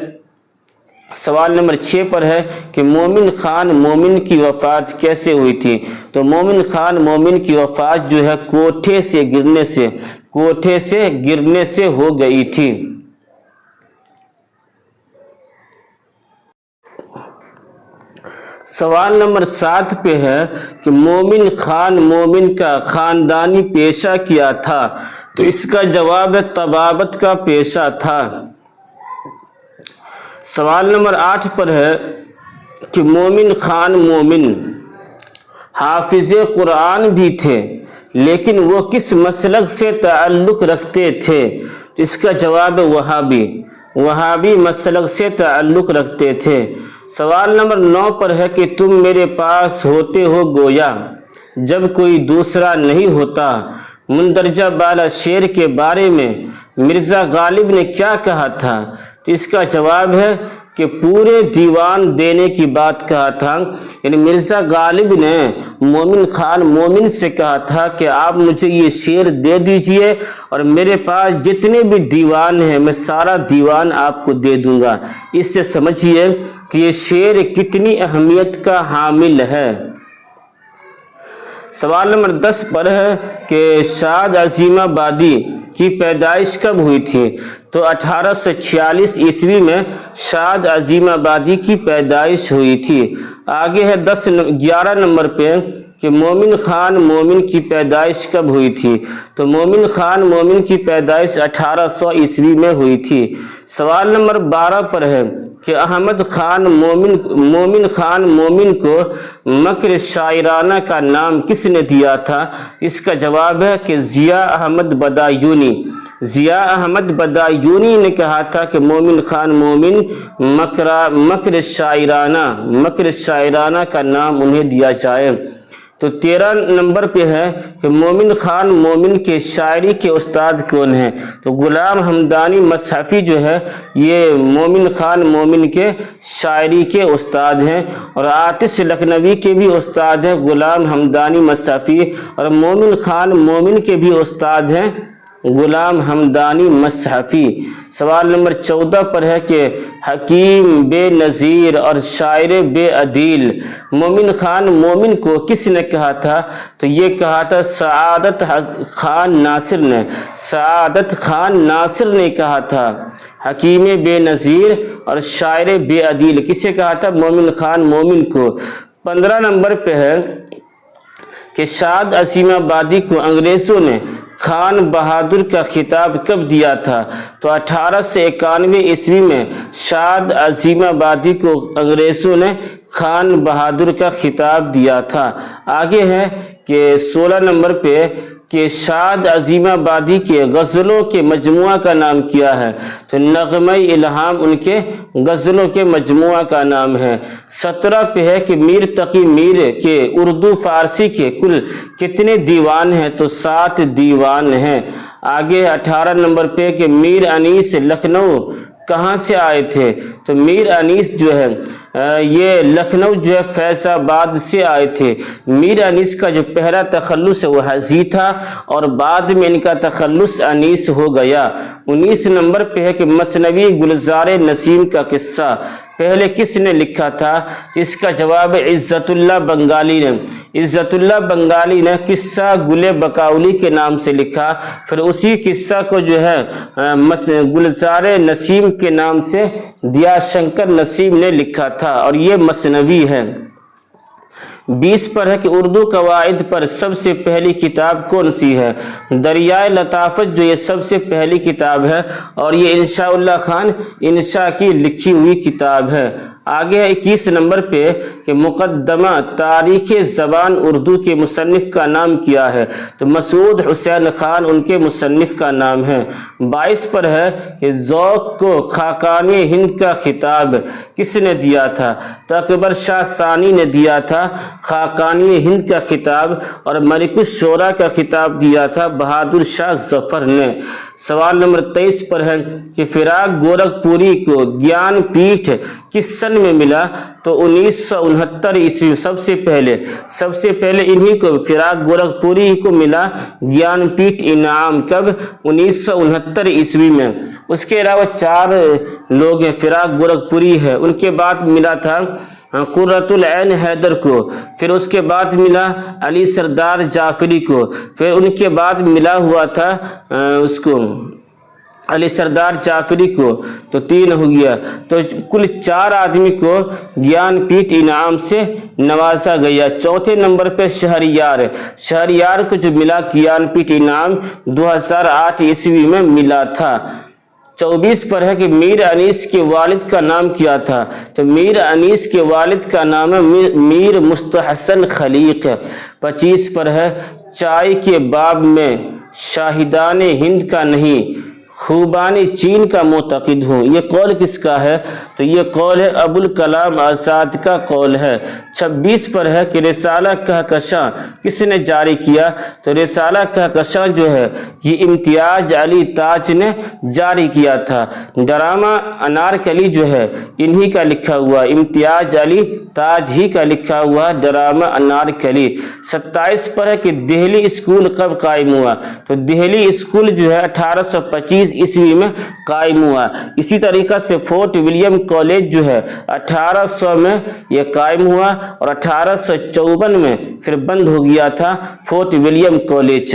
سوال نمبر 6 پر ہے کہ مومن خان مومن کی وفات کیسے ہوئی تھی؟ تو مومن خان مومن کی وفات جو ہے کوٹھے سے گرنے سے ہو گئی تھی۔ سوال نمبر 7 پہ ہے کہ مومن خان مومن کا خاندانی پیشہ کیا تھا؟ تو اس کا جواب ہے طبابت کا پیشہ تھا۔ سوال نمبر 8 پر ہے کہ مومن خان مومن حافظ قرآن بھی تھے، لیکن وہ کس مسلک سے تعلق رکھتے تھے؟ اس کا جواب ہے وہابی مسلک سے تعلق رکھتے تھے۔ سوال نمبر 9 پر ہے کہ تم میرے پاس ہوتے ہو گویا جب کوئی دوسرا نہیں ہوتا، مندرجہ بالا شعر کے بارے میں مرزا غالب نے کیا کہا تھا؟ تو اس کا جواب ہے کہ پورے دیوان دینے کی بات کہا تھا، یعنی مرزا غالب نے مومن خان مومن سے کہا تھا کہ آپ مجھے یہ شعر دے دیجئے اور میرے پاس جتنے بھی دیوان ہیں میں سارا دیوان آپ کو دے دوں گا۔ اس سے سمجھیے کہ یہ شعر کتنی اہمیت کا حامل ہے۔ سوال نمبر 10 پر ہے کہ شاد عظیم آبادی کی پیدائش کب ہوئی تھی؟ تو 1846 عیسوی میں شاد عظیم آبادی کی پیدائش ہوئی تھی۔ آگے ہے 11 نمبر پہ کہ مومن خان مومن کی پیدائش کب ہوئی تھی؟ تو مومن خان مومن کی پیدائش 1800 عیسوی میں ہوئی تھی۔ سوال نمبر 12 پر ہے کہ احمد خان مومن خان مومن کو مکر شاعرانہ کا نام کس نے دیا تھا؟ اس کا جواب ہے کہ ضیاء احمد بدایونی۔ ضیاء احمد بدایونی نے کہا تھا کہ مومن خان مومن مکر شاعرانہ کا نام انہیں دیا جائے۔ تو 13 نمبر پہ ہے کہ مومن خان مومن کے شاعری کے استاد کون ہیں؟ تو غلام حمدانی مصحفی جو ہے یہ مومن خان مومن کے شاعری کے استاد ہیں، اور آتش لکھنوی کے بھی استاد ہیں غلام حمدانی مصحفی، اور مومن خان مومن کے بھی استاد ہیں غلام حمدانی مصحفی۔ سوال نمبر 14 پر ہے کہ حکیم بے نظیر اور شاعر بے عدیل مومن خان مومن کو کس نے کہا تھا؟ تو یہ کہا تھا سعادت خان ناصر نے کہا تھا۔ حکیم بے نظیر اور شاعر بے عدیل کسے کہا تھا؟ مومن خان مومن کو۔ 15 نمبر پہ ہے کہ شاد عظیم آبادی کو انگریزوں نے خان بہادر کا خطاب کب دیا تھا؟ تو 1891 عیسوی میں شاد عظیم آبادی کو انگریزوں نے خان بہادر کا خطاب دیا تھا۔ آگے ہے کہ 16 نمبر پہ کہ شاد عظیم آبادی کے غزلوں کے مجموعہ کا نام کیا ہے؟ تو نغمہ الہام ان کے غزلوں کے مجموعہ کا نام ہے۔ 17 پہ ہے کہ میر تقی میر کے اردو فارسی کے کل کتنے دیوان ہیں؟ تو 7 دیوان ہیں۔ آگے 18 نمبر پہ کہ میر انیس لکھنؤ کہاں سے آئے تھے؟ تو میر انیس جو ہے یہ لکھنؤ جو ہے فیض آباد سے آئے تھے۔ میر انیس کا جو پہلا تخلص ہے وہ حزی تھا، اور بعد میں ان کا تخلص انیس ہو گیا۔ 19 نمبر پہ ہے کہ مثنوی گلزار نسیم کا قصہ پہلے کس نے لکھا تھا؟ اس کا جواب عزت اللہ بنگالی نے۔ عزت اللہ بنگالی نے قصہ گل بقاؤلی کے نام سے لکھا، پھر اسی قصہ کو جو ہے گلزار نسیم کے نام سے دیا شنکر نسیم نے لکھا تھا، اور یہ مثنوی ہے۔ 20 پر ہے کہ اردو قواعد پر سب سے پہلی کتاب کون سی ہے؟ دریائے لطافت جو یہ سب سے پہلی کتاب ہے، اور یہ انشاء اللہ خان انشاء کی لکھی ہوئی کتاب ہے۔ آگے ہے 21 نمبر پہ کہ مقدمہ تاریخ زبان اردو کے مصنف کا نام کیا ہے؟ تو مسعود حسین خان ان کے مصنف کا نام ہے۔ 22 پر ہے کہ ذوق کو خاقانی ہند کا خطاب کس نے دیا تھا؟ تو اکبر شاہ ثانی نے دیا تھا خاقانی ہند کا خطاب، اور ملک الشعراء کا خطاب دیا تھا بہادر شاہ ظفر نے۔ سوال نمبر 23 پر ہے کہ فراق گورکھپوری کو گیان پیٹھ کس سن میں ملا؟ تو 1969 عیسوی سب سے پہلے انہی کو فراق گورکھپوری کو ملا گیان پیٹھ انعام۔ کب؟ 1969 عیسوی میں۔ اس کے علاوہ 4 لوگ ہیں، فراق گورکھپوری ہے، ان کے بعد ملا تھا قرۃ العین حیدر کو، پھر اس کے بعد ملا علی سردار جعفری کو، پھر ان کے بعد ملا ہوا تھا اس کو علی سردار جعفری کو، تو 3 ہو گیا۔ تو کل 4 آدمی کو گیان پیٹھ انعام سے نوازا گیا۔ 4تھے نمبر پہ شہریار کو جو ملا گیان پیٹھ انعام 2008 عیسوی میں ملا تھا۔ 24 پر ہے کہ میر انیس کے والد کا نام کیا تھا؟ تو میر انیس کے والد کا نام ہے میر مستحسن خلیق۔ 25 پر ہے چائے کے باب میں شاہدان ہند کا نہیں خوبان چین کا معتقد ہوں، یہ قول کس کا ہے؟ تو یہ قول ہے ابوالکلام آزاد کا قول ہے۔ 26 پر ہے کہ رسالہ کہکشاں کس نے جاری کیا؟ تو رسالہ کہکشاں جو ہے یہ امتیاز علی تاج نے جاری کیا تھا۔ ڈرامہ انارکلی جو ہے انہی کا لکھا ہوا، امتیاز علی تاج ہی کا لکھا ہوا ڈرامہ انارکلی۔ 27 پر ہے کہ دہلی اسکول کب قائم ہوا؟ تو دہلی اسکول جو ہے 1825 عیسوی میں قائم ہوا۔ اسی طریقہ سے فورٹ ولیم کالج جو ہے 1800 میں یہ قائم ہوا، اور 1854 میں پھر بند ہو گیا تھا فورٹ ولیم کالج۔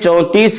33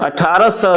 1800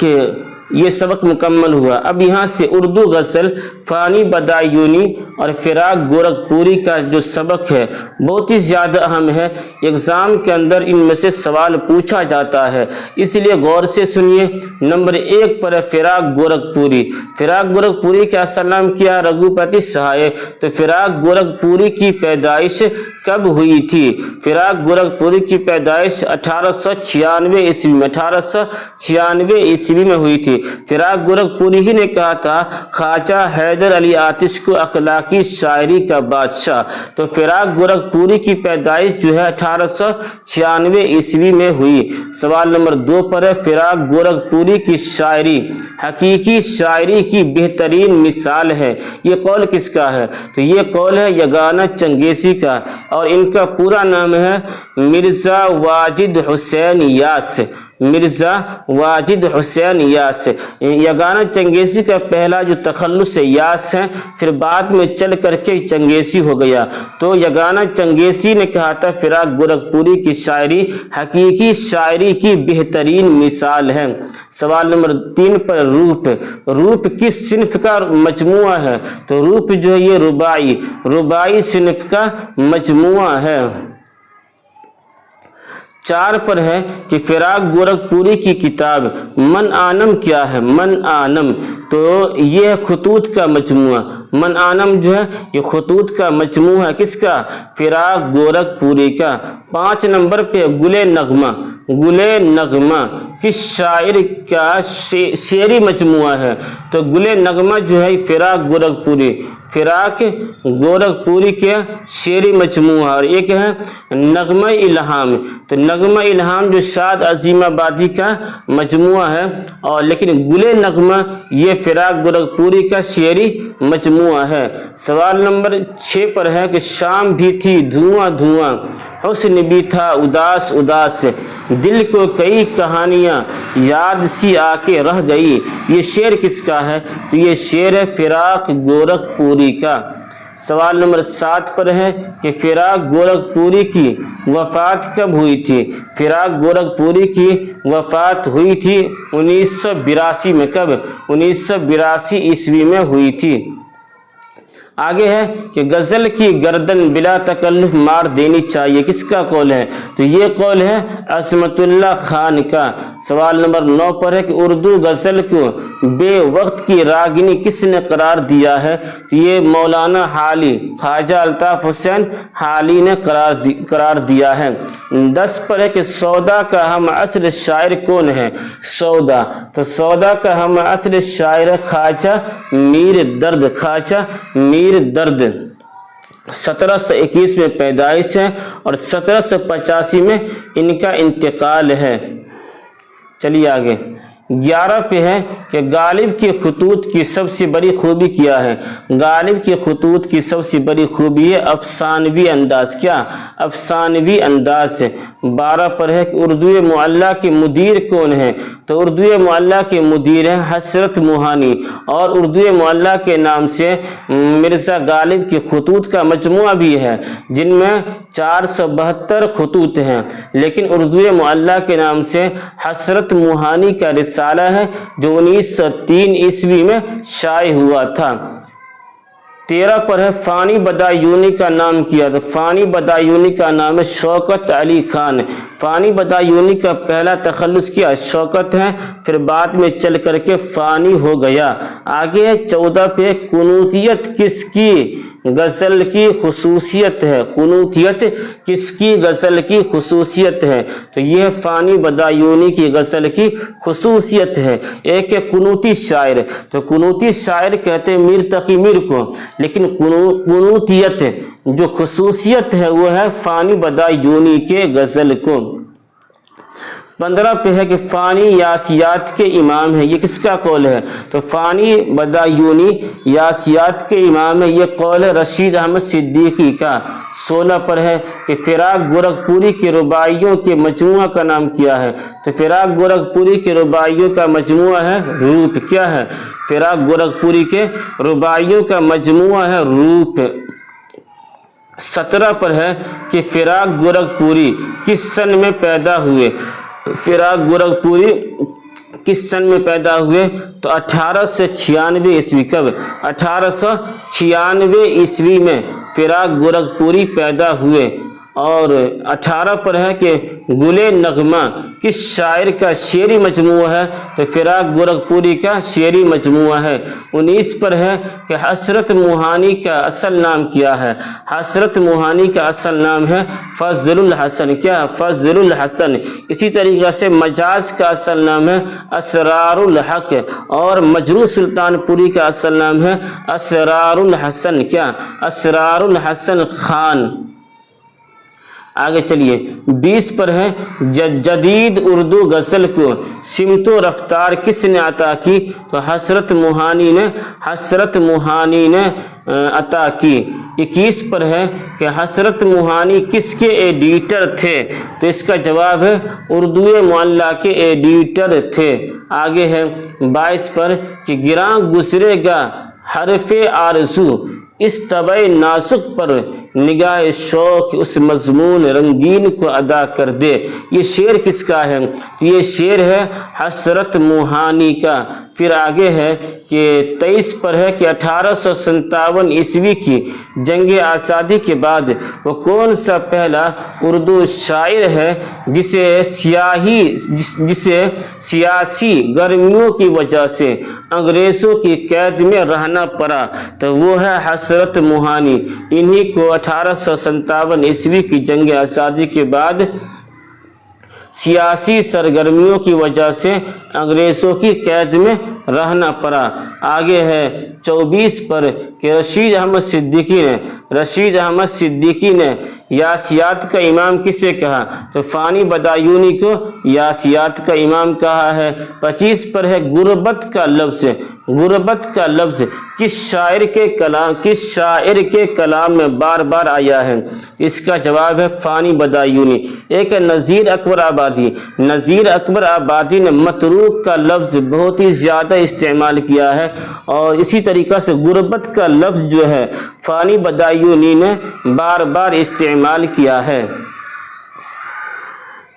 کہ یہ سبق مکمل ہوا۔ اب یہاں سے اردو غزل فانی بدایونی اور فراق گورکھپوری کا جو سبق ہے بہت ہی زیادہ اہم ہے، ایگزام کے اندر ان میں سے سوال پوچھا جاتا ہے، اس لیے غور سے سنیے۔ نمبر 1 پر ہے فراق گورکھپوری۔ فراق گورکھپوری کا اصل نام کیا؟ رگھوپتی سہائے۔ تو فراق گورکھپوری کی پیدائش کب ہوئی تھی؟ فراق گورکھپوری کی پیدائش 1896 عیسوی میں 1896 عیسوی میں ہوئی تھی۔ فراق گورکھپوری ہی نے کہا تھا خواجہ حیدر علی آتش کو اخلاقی شاعری کا بادشاہ۔ تو فراق گورکھپوری کی پیدائش جو ہے 1896 عیسوی میں ہوئی۔ سوال نمبر 2 پر ہے فراق گورکھپوری کی شاعری حقیقی شاعری کی بہترین مثال ہے، یہ قول کس کا ہے؟ تو یہ قول ہے یگانہ چنگیزی کا، اور ان کا پورا نام ہے مرزا واجد حسین یاس۔ مرزا واجد حسین یاس۔ یگانہ چنگیزی کا پہلا جو تخلص یاس ہے، پھر بعد میں چل کر کے چنگیزی ہو گیا۔ تو یگانہ چنگیزی نے کہا تھا فراق گورکھپوری کی شاعری حقیقی شاعری کی بہترین مثال ہے۔ سوال نمبر 3 پر روپ۔ روپ کس صنف کا مجموعہ ہے؟ تو روپ جو ہے یہ رباعی صنف کا مجموعہ ہے۔ 4 پر ہے کہ فراق گورکھپوری کی کتاب من آنم کیا ہے؟ من آنم تو یہ خطوط کا مجموعہ، من آنم جو ہے یہ خطوط کا مجموعہ ہے، کس کا؟ فراق گورکھپوری کا۔ 5 نمبر پہ گلِ نغمہ۔ گلِ نغمہ کس شاعر کا شعری مجموعہ ہے؟ تو گلِ نغمہ جو ہے فراق گورکھپوری کے شعری مجموعہ، اور ایک ہے نغمہ الہام۔ تو نغمہ الہام جو شاد عظیم آبادی کا مجموعہ ہے، اور لیکن گلِ نغمہ یہ فراق گورکھپوری کا شعری مجموعہ ہے۔ سوال نمبر 6 پر ہے کہ شام بھی تھی دھواں دھواں، حسن بھی تھا اداس اداس، دل کو کئی کہانیاں یاد سی آ کے رہ گئی، یہ شعر کس کا ہے؟ تو یہ شعر ہے فراق گورکھپوری کا۔ سوال نمبر 7 پر ہے کہ فراق گورکھپوری کی وفات کب ہوئی تھی؟ فراق گورکھپوری کی وفات ہوئی تھی 1982 میں۔ کب؟ 1982 عیسوی میں ہوئی تھی۔ آگے ہے کہ غزل کی گردن بلا تکلف مار دینی چاہیے، کس کا قول ہے؟ تو یہ قول ہے عصمت اللہ خان کا۔ سوال نمبر 9 پر ہے کہ اردو غزل کو بے وقت کی راگنی کس نے قرار دیا ہے؟ تو یہ مولانا حالی، خواجہ الطاف حسین حالی نے قرار دیا ہے۔ 10 پر ہے کہ سودا کا ہم عصر شاعر کون ہے؟ سودا، تو سودا کا ہم عصر شاعر خواجہ میر درد۔ خواجہ میر درد 1721 میں پیدائش ہے اور 1785 میں ان کا انتقال ہے۔ چلیے آگے 11 پہ ہے کہ غالب کی خطوط کی سب سے بڑی خوبی کیا ہے؟ غالب کی خطوط کی سب سے بڑی خوبی ہے افسانوی انداز۔ کیا؟ افسانوی انداز ہے۔ 12 پر ہے کہ اردو معلیٰ کے مدیر کون ہیں؟ تو اردو معلیٰ کے مدیر ہیں حسرت موہانی، اور اردو معلیٰ کے نام سے مرزا غالب کی خطوط کا مجموعہ بھی ہے جن میں 472 خطوط ہیں، لیکن اردو معلیٰ کے نام سے حسرت موہانی کا رسالہ ہے جو 1903 عیسوی میں شائع ہوا تھا۔ 13 پر ہے فانی بدایونی کا نام کیا؟ تو فانی بدایونی کا نام ہے شوکت علی خان۔ فانی بدایونی کا پہلا تخلص کیا؟ شوکت ہے، پھر بعد میں چل کر کے فانی ہو گیا۔ آگے ہے 14 پہ قنوتیت کس کی غزل کی خصوصیت ہے؟ قنوتیت کس کی غزل کی خصوصیت ہے؟ تو یہ فانی بدایونی کی غزل کی خصوصیت ہے۔ ایک ہے قنوتی شاعر، تو قنوتی شاعر کہتے ہیں میر تقی میر کو، لیکن قنوتیت جو خصوصیت ہے وہ ہے فانی بدایونی کے غزل کو۔ 15 پہ ہے کہ فانی یاسیات کے امام ہے، یہ کس کا قول ہے؟ تو فانی بدایونی یاسیات کے امام ہے، یہ قول ہے رشید احمد صدیقی کا۔ 16 پر ہے کہ فراق گورکھپوری کے رباعیوں کے مجموعہ کا نام کیا ہے؟ تو فراق گورکھپوری کے رباعیوں کا مجموعہ ہے روپ۔ کیا ہے؟ فراق گورکھپوری کے رباعیوں کا مجموعہ ہے روپ۔ 17 پر ہے کہ فراق گورکھپوری کس سن میں پیدا ہوئے؟ فراق گورکھپوری کس سن میں پیدا ہوئے؟ تو 1896 عیسوی. کب؟ 1896 عیسوی میں فراق گورکھپوری پیدا ہوئے. اور 18 پر ہے کہ گل نغمہ کس شاعر کا شعری مجموعہ ہے؟ تو فراق گورکھپوری کا شعری مجموعہ ہے. 19 پر ہے کہ حسرت موہانی کا اصل نام کیا ہے؟ حسرت موہانی کا اصل نام ہے فضل الحسن. کیا؟ فضل الحسن. اسی طریقے سے مجاز کا اصل نام ہے اسرار الحق، اور مجروح سلطان پوری کا اصل نام ہے اسرار الحسن. کیا؟ اسرار الحسن خان. آگے چلیے. 20 پر ہے جدید اردو غزل کو سمت و رفتار کس نے عطا کی؟ تو حسرت موہانی نے عطا کی. 21 پر ہے کہ حسرت موہانی کس کے ایڈیٹر تھے؟ تو اس کا جواب ہے اردو معلی کے ایڈیٹر تھے. آگے ہے 22 پر کہ گراں گزرے گا حرف آرزو اس طبع ناسک پر نگاہ شوق اس مضمون رنگین کو ادا کر دے. یہ شعر کس کا ہے؟ یہ شعر ہے حسرت موہانی کا. پھر آگے ہے کہ 23 پر ہے کہ 1857 عیسوی کی جنگ آزادی کے بعد وہ کون سا پہلا اردو شاعر ہے جسے سیاسی گرمیوں کی وجہ سے انگریزوں کی قید میں رہنا پڑا؟ تو وہ ہے حسرت موہانی. انہی کو 1857 عیسوی کی جنگ آزادی کے بعد سیاسی سرگرمیوں کی وجہ سے انگریزوں کی قید میں رہنا پڑا. آگے ہے 24 پر کہ رشید احمد صدیقی نے یاسیات کا امام کسے کہا؟ تو فانی بدایونی کو یاسیات کا امام کہا ہے. 25 پر ہے غربت کا لفظ کس شاعر کے کلام میں بار بار آیا ہے؟ اس کا جواب ہے فانی بدایونی. ایک نذیر اکبر آبادی نے متروک کا لفظ بہت ہی زیادہ استعمال کیا ہے، اور اسی طریقہ سے غربت کا لفظ جو ہے فانی بدایونی نے بار بار استعمال کیا ہے.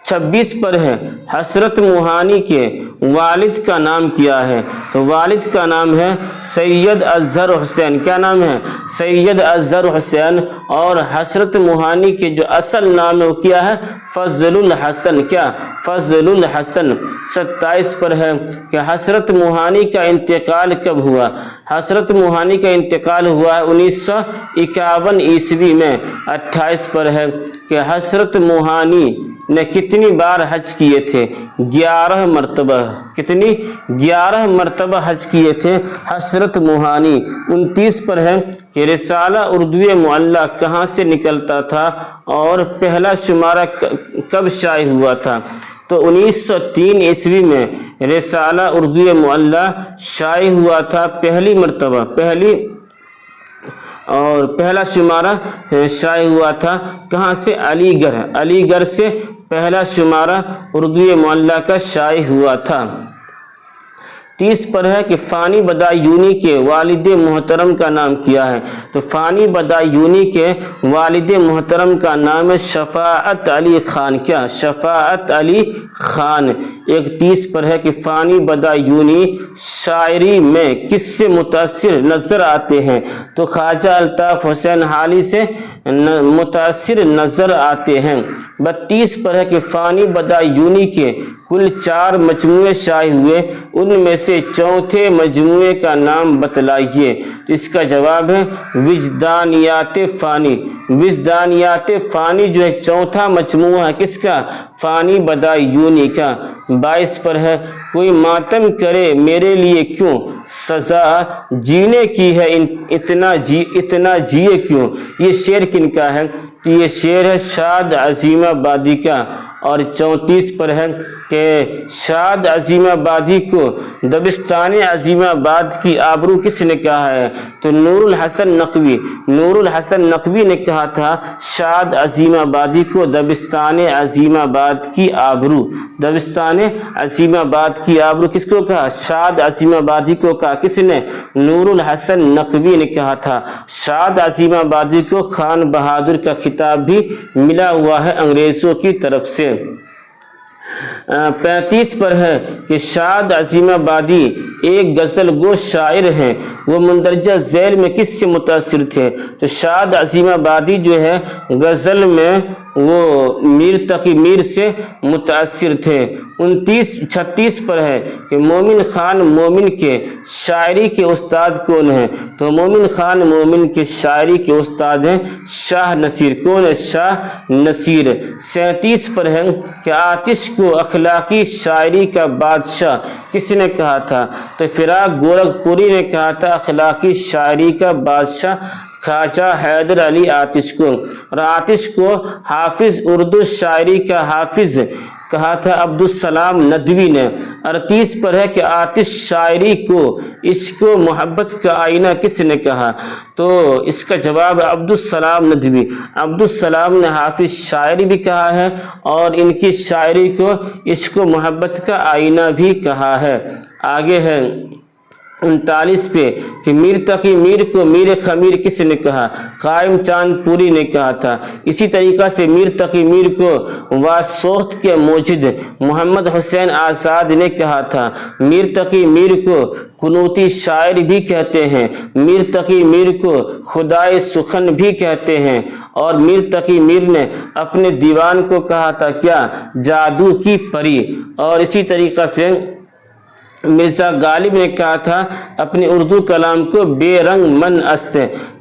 26 پر ہے حسرت موہانی کے والد کا نام کیا ہے؟ تو والد کا نام ہے سید اظہر حسین. کیا نام ہے؟ سید اظہر حسین. اور حسرت موہانی کے جو اصل نام ہے وہ کیا ہے؟ فضل الحسن. کیا؟ فضل الحسن. 27 پر ہے کہ حسرت موہانی کا انتقال کب ہوا؟ حسرت موہانی کا انتقال ہوا ہے 1951 عیسوی میں. 28 پر ہے کہ حسرت موہانی نے کتنی بار حج کیے تھے؟ 11 مرتبہ. کتنی؟ 11 مرتبہ حج کیے تھے حسرت موہانی. 29 پر ہے کہ رسالہ اردو معلی کہاں سے نکلتا تھا اور پہلا شمارہ کب شائع ہوا تھا؟ تو 1903 عیسوی میں رسالہ اردو معلی شائع ہوا تھا پہلی مرتبہ. اور پہلا شمارہ شائع ہوا تھا کہاں سے؟ علی گڑھ سے پہلا شمارہ اردو معلی کا شائع ہوا تھا. 30 پر ہے کہ فانی بدایونی کے والد محترم کا نام کیا ہے؟ تو فانی بدایونی کے والد محترم کا نام ہے شفاعت علی خان. کیا؟ شفاعت علی خان. 31 پر ہے کہ فانی بدایونی شاعری میں کس سے متاثر نظر آتے ہیں؟ تو خواجہ الطاف حسین حالی سے متاثر نظر آتے ہیں. 32 پر ہے کہ فانی بدایونی کے کل 4 مجموعے شائع ہوئے، ان میں سے چوتھے مجموعے کا نام بتلائیے. اس کا جواب ہے وجدانیات فانی. وجدانیات فانی جو ہے چوتھا مجموعہ ہے کس کا؟ فانی بدایونی کا. 22 پر ہے کوئی ماتم کرے میرے لیے کیوں، سزا جینے کی ہے اتنا جیے کیوں. یہ شعر کن کا ہے؟ تو یہ شعر ہے شاد عظیم آبادی کا، اور 34 پر ہے کہ شاد عظیم آبادی کو دبستان عظیم آباد کی آبرو کس نے کہا ہے؟ تو نور الحسن نقوی، نور الحسن نقوی نے کہا تھا شاد عظیم آبادی کو دبستان عظیم آباد کی آبرو، دبستان عظیم آباد کی آبرو کس کو کہا؟ شاد عظیم آبادی کو کہا، کس نے؟ نور الحسن نقوی نے کہا تھا۔ شاد عظیم آبادی کو خان بہادر کا خطاب بھی ملا ہوا ہے انگریزوں کی طرف سے۔ 35 پر ہے کہ شاد عظیم آبادی ایک غزل گو شاعر ہیں، وہ مندرجہ ذیل میں کس سے متاثر تھے؟ تو شاد عظیم آبادی جو ہے غزل میں وہ میر تقی میر سے متاثر تھے۔ 36 پر ہے کہ مومن خان مومن کے شاعری کے استاد کون ہیں؟ تو مومن خان مومن کے شاعری کے استاد ہیں شاہ نصیر۔ کون ہے؟ شاہ نصیر۔ 37 پر ہے کہ آتش کو اخلاقی شاعری کا بادشاہ کس نے کہا تھا؟ تو فراق گورکھپوری نے کہا تھا اخلاقی شاعری کا بادشاہ خواجہ حیدر علی آتش کو، اور آتش کو حافظ اردو شاعری کا حافظ کہا تھا عبدالسلام ندوی نے۔ 38 پر ہے کہ آتش شاعری کو عشق و محبت کا آئینہ کس نے کہا؟ تو اس کا جواب عبدالسلام ندوی۔ عبدالسلام نے حافظ شاعری بھی کہا ہے اور ان کی شاعری کو عشق و محبت کا آئینہ بھی کہا ہے۔ آگے ہے 39 پہ کہ میر تقی میر کو میر خمیر کس نے کہا؟ قائم چاند پوری نے کہا تھا۔ اسی طریقہ سے میر تقی میر کو واسوخت کے موجد محمد حسین آزاد نے کہا تھا۔ میر تقی میر کو قنوتی شاعر بھی کہتے ہیں، میر تقی میر کو خدائے سخن بھی کہتے ہیں، اور میر تقی میر نے اپنے دیوان کو کہا تھا کیا؟ جادو کی پری۔ اور اسی طریقہ سے مرزا غالب نے کہا تھا اپنے اردو کلام کو بے رنگ من است۔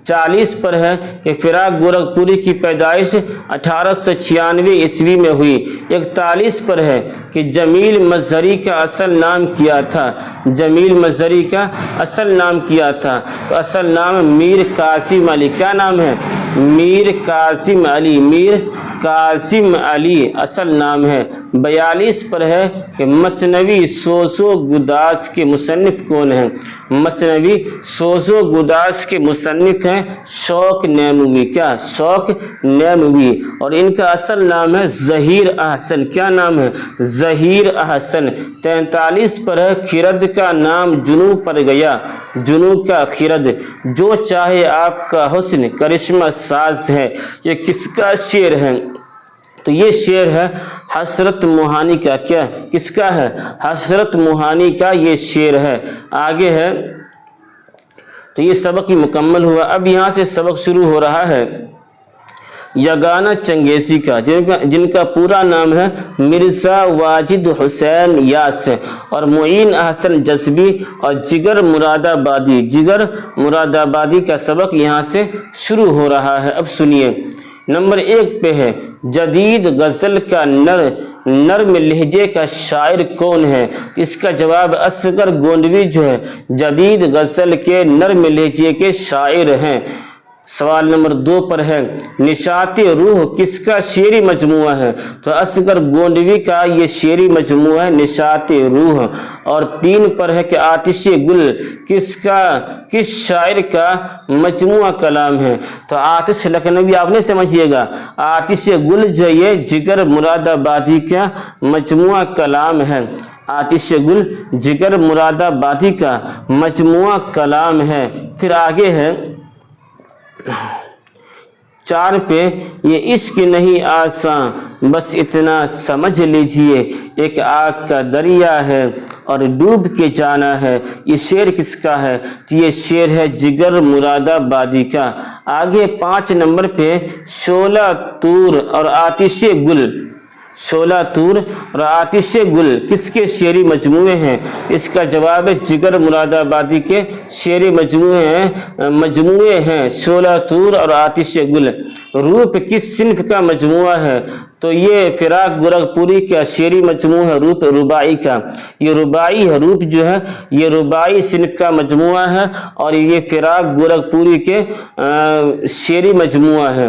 40 پر ہے کہ فراق گورکھپوری کی پیدائش 1896 عیسوی میں ہوئی۔ 41 پر ہے کہ جمیل مظہری کا اصل نام کیا تھا؟ جمیل مظہری کا اصل نام کیا تھا؟ تو اصل نام میر قاسم علی۔ کیا نام ہے؟ میر قاسم علی، میر قاسم علی اصل نام ہے۔ 42 پر ہے کہ مثنوی سوز و گداز کے مصنف کون ہیں؟ مثنوی سوز و گداز کے مصنف ہیں شوق نیموی۔ کیا؟ شوق نیموی، اور ان کا اصل نام ہے ظہیر احسن۔ کیا نام ہے؟ ظہیر احسن۔ 43 پر ہے خرد کا نام جنوب پر گیا، جنوب کا خرد، جو چاہے آپ کا حسن کرشمہ ساز ہے۔ یہ کس کا شعر ہے؟ تو یہ شعر ہے حسرت موہانی کا۔ کیا؟ کس کا ہے؟ حسرت موہانی کا یہ شعر ہے۔ آگے ہے تو یہ سبق ہی مکمل ہوا۔ اب یہاں سے سبق شروع ہو رہا ہے یگانہ چنگیزی کا، جن کا پورا نام ہے مرزا واجد حسین یاس، اور معین احسن جذبی اور جگر مراد آبادی۔ جگر مراد آبادی کا سبق یہاں سے شروع ہو رہا ہے۔ اب سنیے، نمبر 1 پہ ہے جدید غزل کا نرم لہجے کا شاعر کون ہے؟ اس کا جواب اصغر گوندوی جو ہے جدید غزل کے نرم لہجے کے شاعر ہیں۔ سوال نمبر 2 پر ہے نشاط روح کس کا شعری مجموعہ ہے؟ تو اصغر گوندوی کا یہ شعری مجموعہ ہے نشاط روح۔ اور 3 پر ہے کہ آتش گل کس شاعر کا مجموعہ کلام ہے؟ تو آتش لکھنوی آپ نہیں سمجھیے گا، آتش گل جو یہ جگر مراد آبادی کا مجموعہ کلام ہے۔ آتش گل جگر مراد آبادی کا مجموعہ کلام ہے۔ پھر آگے ہے 4 پہ یہ عشق نہیں آساں بس اتنا سمجھ لیجئے، ایک آگ کا دریا ہے اور ڈوب کے جانا ہے۔ یہ شعر کس کا ہے؟ تو یہ شعر ہے جگر مراد آبادی کا۔ آگے 5 نمبر پہ شعلہ طور اور آتش گل، شعلہ طور اور آتش گل کس کے شعری مجموعے ہیں؟ اس کا جواب ہے جگر مراد آبادی کے شعری مجموعے ہیں شعلہ طور اور آتش گل۔ روپ کس صنف کا مجموعہ ہے؟ تو یہ فراق گورکھپوری کا شعری مجموعہ ہے روپ رباعی کا۔ یہ رباعی ہے، روپ جو ہے یہ رباعی صنف کا مجموعہ ہے، اور یہ فراق گورکھپوری کے شعری مجموعہ ہے۔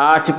8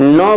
9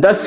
10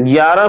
11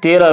13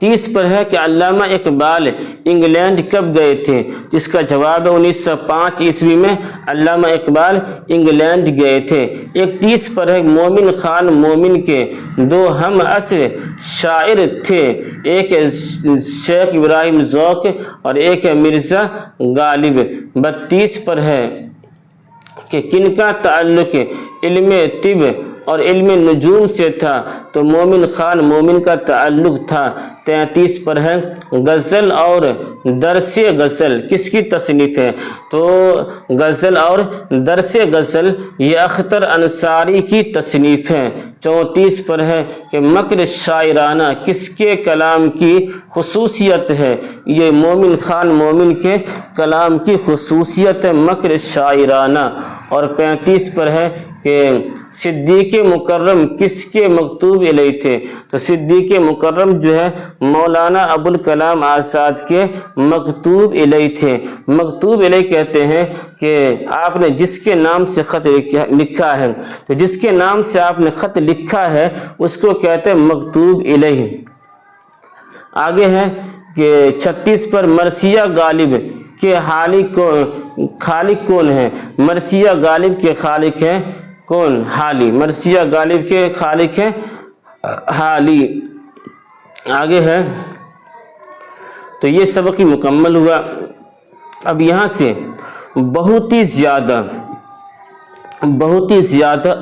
30 پر ہے کہ علامہ اقبال انگلینڈ کب گئے تھے؟ جس کا جواب ہے 1905 عیسوی میں علامہ اقبال انگلینڈ گئے تھے۔ 31 پر ہے مومن خان مومن کے 2 ہم عصر شاعر تھے، ایک شیخ ابراہیم ذوق اور ایک مرزا غالب۔ 32 پر ہے کہ کن کا تعلق علم طب اور علم نجوم سے تھا؟ تو مومن خان مومن کا تعلق تھا۔ 33 پر ہے غزل اور درس غزل کس کی تصنیف ہے؟ تو غزل اور درس غزل یہ اختر انصاری کی تصنیف ہے۔ 34 پر ہے کہ مکر شاعرانہ کس کے کلام کی خصوصیت ہے؟ یہ مومن خان مومن کے کلام کی خصوصیت ہے مکر شاعرانہ۔ اور 35 پر ہے کہ صدیق مکرم کس کے مکتوب الیہ تھے؟ تو صدیق مکرم جو ہے مولانا ابوالکلام آزاد کے مکتوب الیہ تھے۔ مکتوب الیہ کہتے ہیں کہ آپ نے جس کے نام سے خط لکھا ہے، تو جس کے نام سے آپ نے خط لکھا ہے اس کو کہتے ہیں مکتوب الیہ۔ آگے ہے کہ 36 پر مرثیہ غالب کے خالق کون ہے؟ مرثیہ غالب کے خالق ہیں کون؟ حالی۔ مرثیہ غالب کے خالق ہیں حالی۔ آگے ہے تو یہ سبق مکمل ہوا۔ اب یہاں سے بہت ہی زیادہ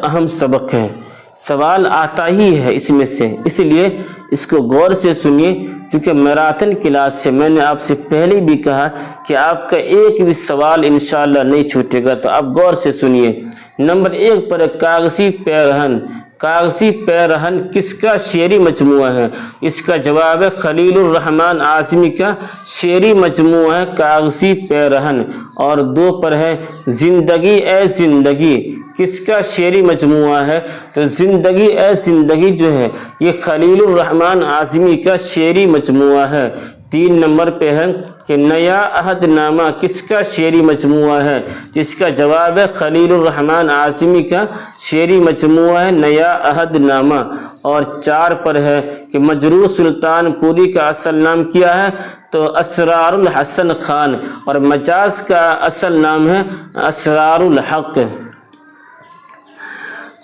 اہم سبق ہے، سوال آتا ہی ہے اس میں سے، اس لیے اس کو غور سے سنیے، کیونکہ میراتھن کلاس سے میں نے آپ سے پہلے بھی کہا کہ آپ کا ایک بھی سوال انشاءاللہ نہیں چھوٹے گا، تو آپ غور سے سنیے۔ نمبر 1 پر کاغذی پیرہن۔ کاغذی پیرہن کس کا شعری مجموعہ ہے؟ اس کا جواب ہے خلیل الرحمن اعظمی کا شعری مجموعہ ہے کاغذی پیرہن۔ اور 2 پر ہے زندگی اے زندگی کس کا شعری مجموعہ ہے؟ تو زندگی اے زندگی جو ہے یہ خلیل الرحمن اعظمی کا شعری مجموعہ ہے۔ 3 نمبر پہ ہے کہ نیا عہد نامہ کس کا شعری مجموعہ ہے؟ جس کا جواب ہے خلیل الرحمن اعظمی کا شعری مجموعہ ہے نیا عہد نامہ۔ اور 4 پر ہے کہ مجروح سلطان پوری کا اصل نام کیا ہے؟ تو اسرار الحسن خان، اور مجاز کا اصل نام ہے اسرار الحق۔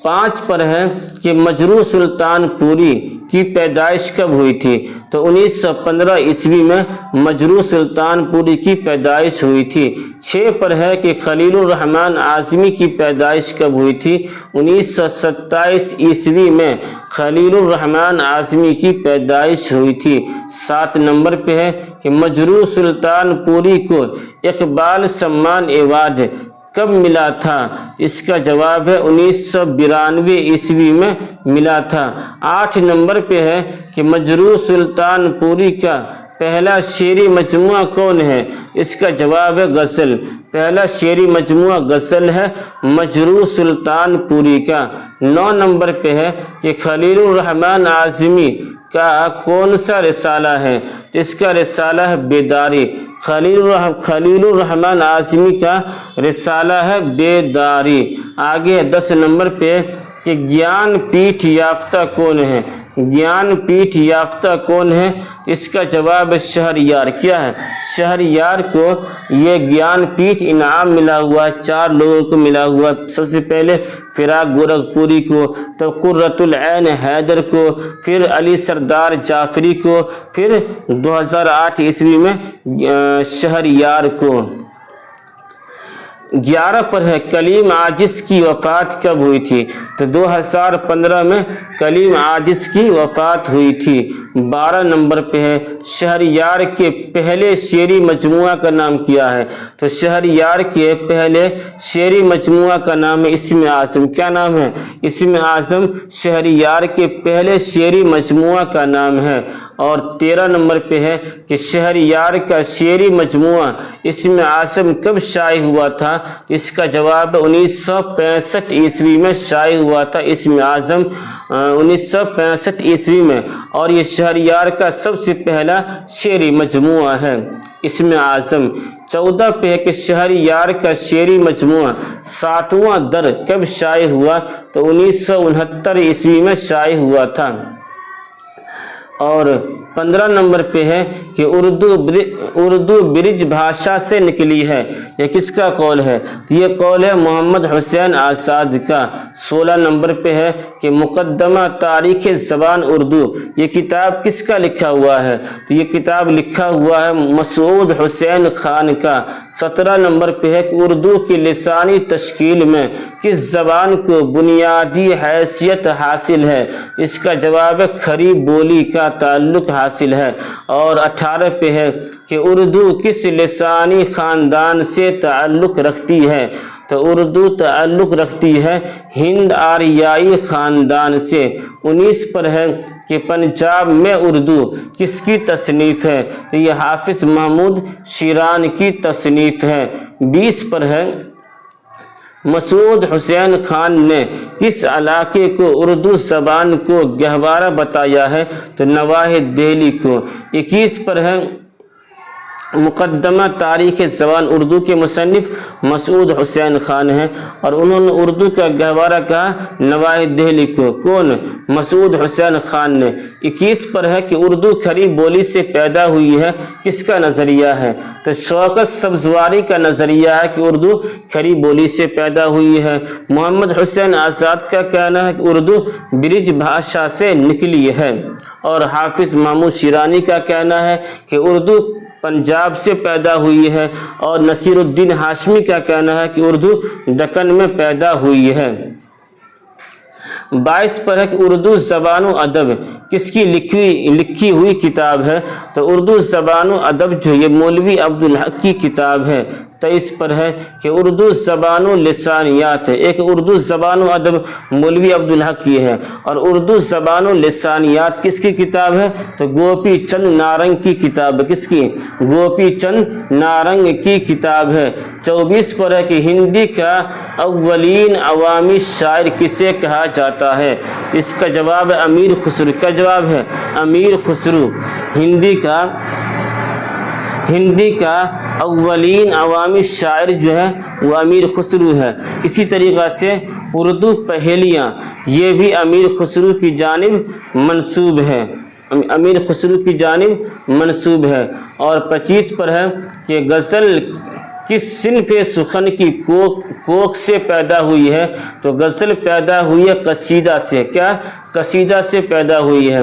5 پر ہے کہ مجروح سلطان پوری کی پیدائش کب ہوئی تھی؟ تو 1915 عیسوی میں مجروح سلطان پوری کی پیدائش ہوئی تھی۔ 6 پر ہے کہ خلیل الرحمن اعظمی کی پیدائش کب ہوئی تھی؟ 1927 عیسوی میں خلیل الرحمن اعظمی کی پیدائش ہوئی تھی۔ 7 نمبر پہ ہے کہ مجروح سلطان پوری کو اقبال سمان ایوارڈ کب ملا تھا؟ اس کا جواب ہے 1992 عیسوی میں ملا تھا۔ 8 نمبر پہ ہے کہ مجروح سلطان پوری کا پہلا شعری مجموعہ کون ہے؟ اس کا جواب ہے غزل۔ پہلا شعری مجموعہ غزل ہے مجروح سلطان پوری کا۔ 9 نمبر پہ ہے کہ خلیل الرحمن اعظمی کا کون سا رسالہ ہے؟ اس کا رسالہ ہے بیداری۔ خلیل الرحمن اعظمی کا رسالہ ہے بیداری۔ آگے 10 نمبر پہ کہ گیان پیٹھ یافتہ کون ہے؟ گیان پیٹھ یافتہ کون ہے؟ اس کا جواب ہے شہریار۔ کیا ہے؟ شہریار کو یہ گیان پیٹھ انعام ملا ہوا ہے، 4 لوگوں کو ملا ہوا ہے۔ سب سے پہلے فراق گورکھپوری کو، تو قرۃ العین حیدر کو، پھر علی سردار جعفری کو، پھر 2008 عیسوی میں شہریار کو۔ 11 پر ہے کلیم عاجز کی وفات کب ہوئی تھی؟ تو 2015 میں کلیم عاجز کی وفات ہوئی تھی۔ 12 نمبر پہ ہے شہریار کے پہلے شعری مجموعہ کا نام کیا ہے؟ تو شہریار کے پہلے شعری مجموعہ کا نام ہے اسم اعظم۔ کیا نام ہے؟ اسم اعظم شہریار کے پہلے شعری مجموعہ کا نام ہے۔ اور 13 نمبر پہ ہے کہ شہریار کا شعری مجموعہ اسم اعظم کب شائع ہوا تھا؟ اس کا جواب 1965 عیسوی میں شائع ہوا تھا اسم اعظم 1965 عیسوی میں، اور یہ شہریار کا سب سے پہلا شعری مجموعہ ہے اسم اعظم۔ 14 پہ ہے کہ شہریار کا شعری مجموعہ 7واں در کب شائع ہوا؟ تو 1969 عیسوی میں شائع ہوا تھا۔ اور 15 نمبر پہ ہے کہ اردو برج بھاشا سے نکلی ہے۔ یہ کس کا قول ہے؟ یہ قول ہے محمد حسین آزاد کا۔ 16 نمبر پہ ہے کہ مقدمہ تاریخ زبان اردو، یہ کتاب کس کا لکھا ہوا ہے؟ تو یہ کتاب لکھا ہوا ہے مسعود حسین خان کا۔ 17 نمبر پہ ہے کہ اردو کی لسانی تشکیل میں کس زبان کو بنیادی حیثیت حاصل ہے؟ اس کا جواب ہے کھڑی بولی کا تعلق حاصل ہے۔ اور 18 پہ ہے کہ اردو کس لسانی خاندان سے تعلق رکھتی ہے؟ تو اردو تعلق رکھتی ہے ہند آریائی خاندان سے۔ 19 پر ہے کہ پنجاب میں اردو کس کی تصنیف ہے؟ تو یہ حافظ محمود شیران کی تصنیف ہے۔ 20 پر ہے مسعود حسین خان نے کس علاقے کو اردو زبان کو گہوارہ بتایا ہے؟ تو نواح دہلی کو۔ 21 پر ہے مقدمہ تاریخ زبان اردو کے مصنف مسعود حسین خان ہیں اور انہوں نے اردو کا گہوارہ کہا نواح دہلی کو۔ کون؟ مسعود حسین خان نے۔ 21 پر ہے کہ اردو کھڑی بولی سے پیدا ہوئی ہے، کس کا نظریہ ہے؟ تو شوکت سبزواری کا نظریہ ہے کہ اردو کھڑی بولی سے پیدا ہوئی ہے۔ محمد حسین آزاد کا کہنا ہے کہ اردو برج بھاشا سے نکلی ہے، اور حافظ محمود شیرانی کا کہنا ہے کہ اردو پنجاب سے پیدا ہوئی ہے، اور نصیر الدین ہاشمی کا کہنا ہے کہ اردو دکن میں پیدا ہوئی ہے۔ 22 پر ہے کہ اردو زبان و ادب کس کی لکھی ہوئی کتاب ہے؟ تو اردو زبان و ادب جو یہ مولوی عبدالحق کی کتاب ہے۔ 23 پر ہے کہ اردو زبان و لسانیات ہے، ایک اردو زبان و ادب مولوی عبدالحق کی ہے، اور اردو زبان و لسانیات کس کی کتاب ہے؟ تو گوپی چند نارنگ کی کتاب ہے۔ کس کی؟ گوپی چند نارنگ کی کتاب ہے۔ 24 پر ہے کہ ہندی کا اولین عوامی شاعر کسے کہا جاتا ہے؟ اس کا جواب ہے امیر خسرو۔ کا جواب ہے امیر خسرو۔ ہندی کا اولین عوامی شاعر جو ہے وہ امیر خسرو ہے۔ اسی طریقہ سے اردو پہیلیاں یہ بھی امیر خسرو کی جانب منسوب ہے، امیر خسرو کی جانب منسوب ہے۔ اور 25 پر ہے کہ غزل کس صنف سخن کی کوکھ سے پیدا ہوئی ہے؟ تو غزل پیدا ہوئی ہے قصیدہ سے۔ کیا؟ قصیدہ سے پیدا ہوئی ہے۔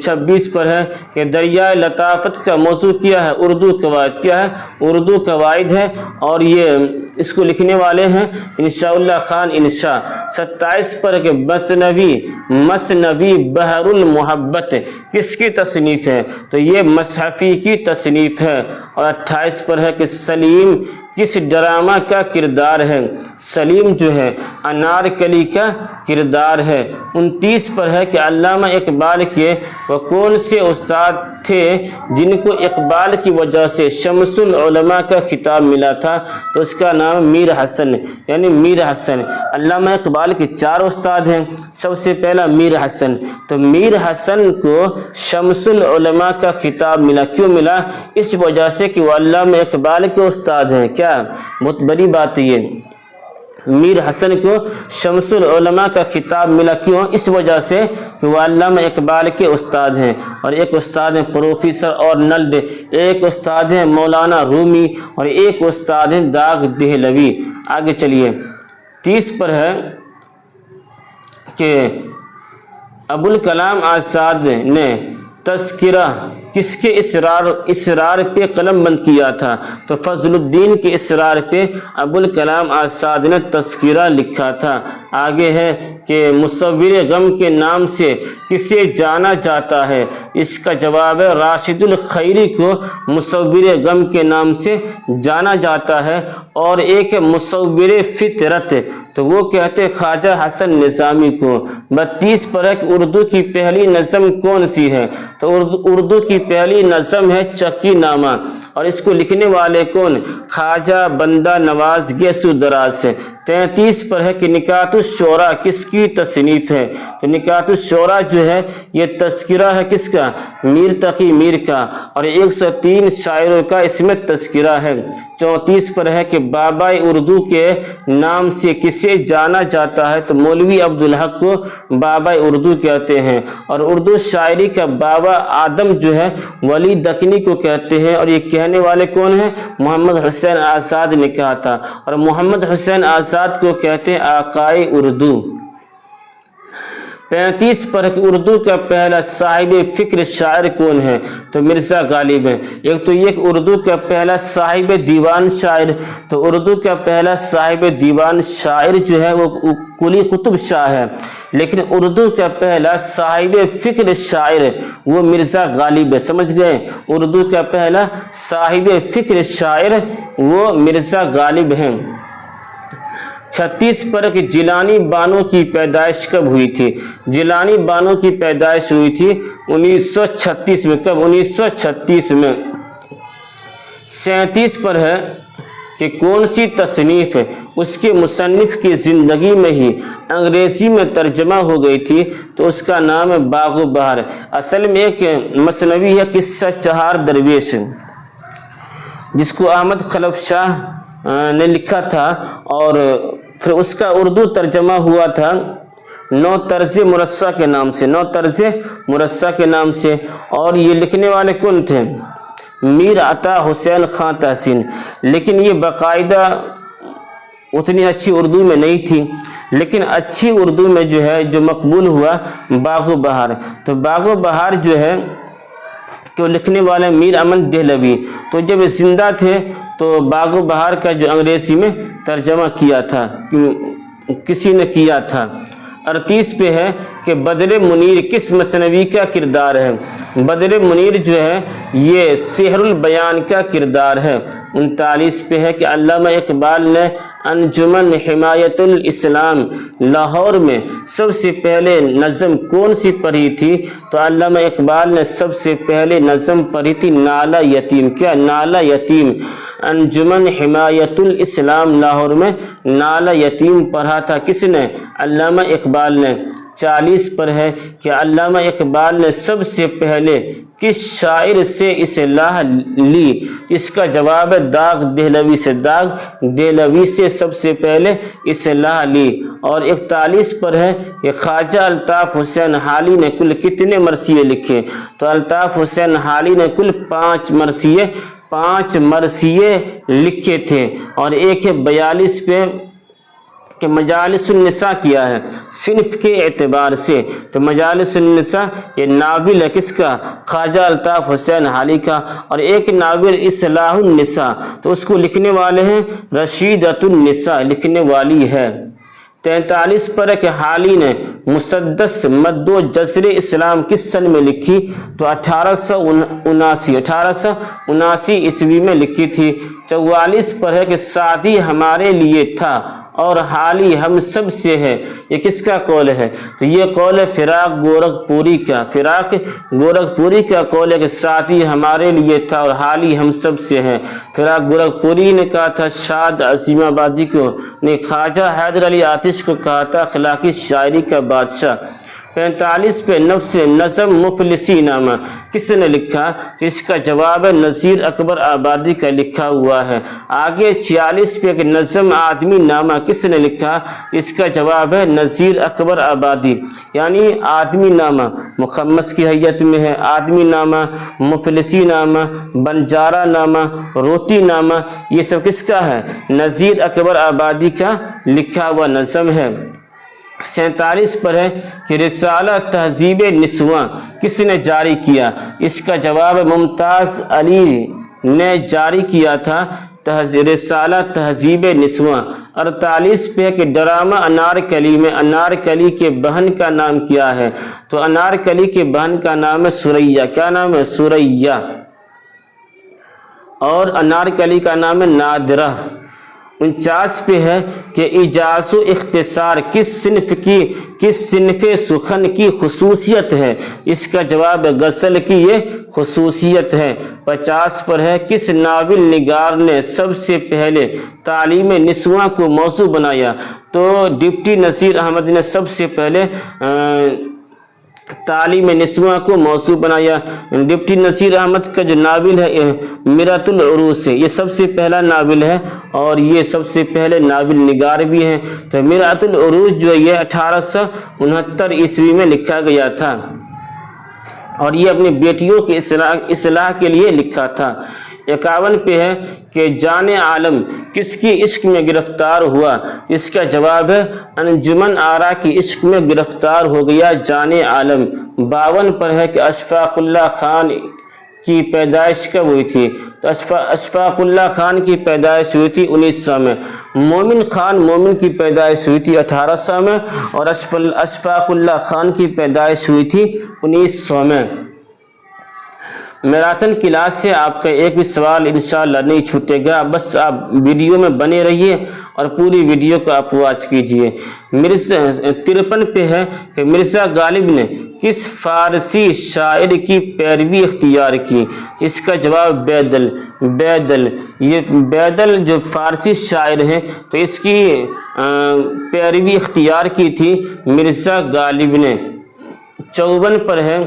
26 پر ہے کہ دریائے لطافت کا موضوع کیا ہے؟ اردو قواعد۔ کیا ہے؟ اردو قواعد ہے، اور یہ اس کو لکھنے والے ہیں انشاء اللہ خان انشاء۔ 27 پر کہ مثنوی بحر المحبت کس کی تصنیف ہے؟ تو یہ مصحفی کی تصنیف ہے۔ اور 28 پر ہے کہ سلیم کس ڈرامہ کا کردار ہے؟ سلیم جو ہے انارکلی کا کردار ہے۔ 29 پر ہے کہ علامہ اقبال کے وہ کون سے استاد تھے جن کو اقبال کی وجہ سے شمس العلماء کا خطاب ملا تھا؟ تو اس کا نام میر حسن، یعنی میر حسن۔ علامہ اقبال کے 4 استاد ہیں، سب سے پہلا میر حسن۔ تو میر حسن کو شمس العلماء کا خطاب ملا، کیوں ملا؟ اس وجہ سے کہ وہ علامہ اقبال کے استاد ہیں۔ کیا؟ بہت بڑی بات ہے یہ۔ میر حسن کو شمس العلماء کا خطاب ملا، کیوں؟ اس وجہ سے کہ وہ علامہ اقبال کے استاد ہیں۔ اور ایک استاد ہیں پروفیسر اورنلڈ، ایک استاد ہیں مولانا رومی، اور ایک استاد ہیں داغ دہلوی۔ آگے چلیے 30 پر ہے کہ ابوالکلام آزاد نے تذکرہ کس کے اصرار پہ قلم بند کیا تھا؟ تو فضل الدین کے اصرار پہ ابوالکلام آزاد نے تذکرہ لکھا تھا۔ آگے ہے کہ مصور غم کے نام سے کسے جانا جاتا ہے؟ اس کا جواب ہے راشد الخیری کو مصور غم کے نام سے جانا جاتا ہے۔ اور ایک مصور فطرت، تو وہ کہتے خواجہ حسن نظامی کو۔ 32 پر ہے کہ اردو کی پہلی نظم کون سی ہے؟ تو اردو کی پہلی نظم ہے چکی نامہ، اور اس کو لکھنے والے کون؟ خواجہ بندہ نواز گیسو دراز سے۔ 33 پر ہے کہ نکات الشعراء کس کی تصنیف ہے؟ تو نکات الشعراء جو ہے یہ تذکرہ ہے کس کا؟ میر تقی میر کا، اور 103 شاعروں کا اس میں تذکرہ ہے۔ 34 پر ہے کہ بابا اردو کے نام سے کسے جانا جاتا ہے؟ تو مولوی عبدالحق کو بابا اردو کہتے ہیں، اور اردو شاعری کا بابا آدم جو ہے ولی دکنی کو کہتے ہیں، اور یہ کہنے والے کون ہیں؟ محمد حسین آزاد نے کہا تھا، اور محمد حسین آزاد کو کہتے ہیں آقائے اردو۔ 35 پر اردو کا پہلا صاحب فکر شاعر کون ہے؟ تو مرزا غالب ہے۔ ایک تو یہ اردو کا پہلا صاحب دیوان شاعر، تو اردو کا پہلا صاحب دیوان شاعر جو ہے وہ قلی قطب شاہ ہے، لیکن اردو کا پہلا صاحب فکر شاعر وہ مرزا غالب ہے، سمجھ گئے؟ اردو کا پہلا صاحب فکر شاعر وہ مرزا غالب ہیں۔ 36 پر کہ جیلانی بانو کی پیدائش کب ہوئی تھی؟ جیلانی بانو کی پیدائش ہوئی تھی 1936 میں۔ کب؟ 1936 میں۔ 37 پر ہے کہ کون سی تصنیف ہے اس کے مصنف کی زندگی میں ہی انگریزی میں ترجمہ ہو گئی تھی؟ تو اس کا نام ہے باغ و بہار۔ اصل میں ایک مثنوی ہے قصہ چہار درویش، جس کو احمد خلف شاہ نے لکھا تھا، اور پھر اس کا اردو ترجمہ ہوا تھا نو طرز مرصع کے نام سے، نو طرز مرصع کے نام سے، اور یہ لکھنے والے کون تھے؟ میر عطا حسین خان تحسین۔ لیکن یہ باقاعدہ اتنی اچھی اردو میں نہیں تھی، لیکن اچھی اردو میں جو ہے جو مقبول ہوا باغ و بہار۔ تو باغ و بہار جو ہے تو لکھنے والے میر امن دہلوی، تو جب زندہ تھے تو باغ و بہار کا جو انگریزی میں ترجمہ کیا تھا کسی نے کیا تھا۔ 38 پہ ہے کہ بدر منیر کس مثنوی کا کردار ہے؟ بدر منیر جو ہے یہ سحر البیان کا کردار ہے۔ 39 پہ ہے کہ علامہ اقبال نے انجمن حمایت الاسلام لاہور میں سب سے پہلے نظم کون سی پڑھی تھی؟ تو علامہ اقبال نے سب سے پہلے نظم پڑھی تھی نالہ یتیم۔ کیا؟ نالہ یتیم۔ انجمن حمایت الاسلام لاہور میں نالہ یتیم پڑھا تھا کس نے؟ علامہ اقبال نے۔ 40 پر ہے کہ علامہ اقبال نے سب سے پہلے کس شاعر سے اصلاح لی؟ اس کا جواب ہے داغ دہلوی سے۔ داغ دہلوی سے سب سے پہلے اصلاح لی۔ اور 41 پر ہے کہ خواجہ الطاف حسین حالی نے کل کتنے مرثیے لکھے؟ تو الطاف حسین حالی نے کل 5 مرثیے لکھے تھے، اور ایک ہے 42 پہ کہ مجالس النساء کیا ہے صنف کے اعتبار سے؟ تو مجالس النساء یہ ناول ہے کس کا؟ خواجہ الطاف حسین حالی کا۔ اور ایک ناول اصلاح النساء، تو اس کو لکھنے والے ہیں رشیدۃ النساء، لکھنے والی ہے۔ 43 پر ہے کہ حالی نے مسدس مد و جزر اسلام کس سن میں لکھی؟ تو 1879 عیسوی میں لکھی تھی۔ 44 پر ہے کہ سعدی ہمارے لیے تھا اور حالی ہم سب سے ہے، یہ کس کا قول ہے؟ تو یہ قول ہے فراق گورکھپوری کا۔ فراق گورکھپوری کا قول ہے کہ سعدی ہمارے لیے تھا اور حالی ہم سب سے ہے۔ فراق گورکھپوری نے کہا تھا، شاد عظیم آبادی کو نے خواجہ حیدر علی آتش کو کہا تھا اخلاقی شاعری کا بادشاہ۔ 45 پہ نفس نظم مفلسی نامہ کس نے لکھا؟ تو اس کا جواب ہے نذیر اکبر آبادی کا لکھا ہوا ہے۔ آگے 46 پہ کہ نظم آدمی نامہ کس نے لکھا؟ اس کا جواب ہے نذیر اکبر آبادی۔ یعنی آدمی نامہ مخمس کی حیت میں ہے، آدمی نامہ، مفلسی نامہ، بنجارہ نامہ، روٹی نامہ، یہ سب کس کا ہے؟ نذیر اکبر آبادی کا لکھا ہوا نظم ہے۔ 47 پر ہے کہ رسالہ تہذیب نسواں کس نے جاری کیا؟ اس کا جواب ممتاز علی نے جاری کیا تھا رسالہ تہذیب نسواں۔ 48 پہ ہے کہ ڈرامہ انارکلی میں انارکلی کے بہن کا نام کیا ہے؟ تو انارکلی کے بہن کا نام ہے سریہ۔ کیا نام ہے؟ سریہ۔ اور انارکلی کا نام ہے نادرہ۔ 49 پہ ہے کہ اجاز و اختصار کس صنف سخن کی خصوصیت ہے؟ اس کا جواب غزل کی یہ خصوصیت ہے۔ 50 پر ہے کس ناول نگار نے سب سے پہلے تعلیم نسواں کو موضوع بنایا؟ تو ڈپٹی نذیر احمد نے سب سے پہلے تعلیم نسواں کو موضوع بنایا۔ ڈپٹی نذیر احمد کا جو ناول ہے مرۃ العروس سے، یہ سب سے پہلا ناول ہے اور یہ سب سے پہلے ناول نگار بھی ہیں۔ تو مرۃ العروس جو ہے یہ 1869 عیسوی میں لکھا گیا تھا اور یہ اپنی بیٹیوں کی اصلاح کے لیے لکھا تھا۔ 51 پہ ہے کہ جان عالم کس کی عشق میں گرفتار ہوا؟ اس کا جواب ہے انجمن آرا کی عشق میں گرفتار ہو گیا جان عالم۔ 52 پر ہے کہ اشفاق اللہ خان کی پیدائش کب ہوئی تھی؟ تو اشفاق اللہ خان کی پیدائش ہوئی تھی 1900 میں۔ مومن خان مومن کی پیدائش ہوئی تھی 1800 میں اور اشفاق اللہ خان کی پیدائش ہوئی تھی 1900 میں۔ میراتھن کلاس سے آپ کا ایک بھی سوال انشاءاللہ نہیں چھوٹے گا، بس آپ ویڈیو میں بنے رہیے اور پوری ویڈیو کو آپ واچ کیجئے۔ 53 پہ ہے کہ مرزا غالب نے کس فارسی شاعر کی پیروی اختیار کی؟ اس کا جواب بیدل۔ یہ بیدل جو فارسی شاعر ہیں تو اس کی پیروی اختیار کی تھی مرزا غالب نے۔ 54 پر ہے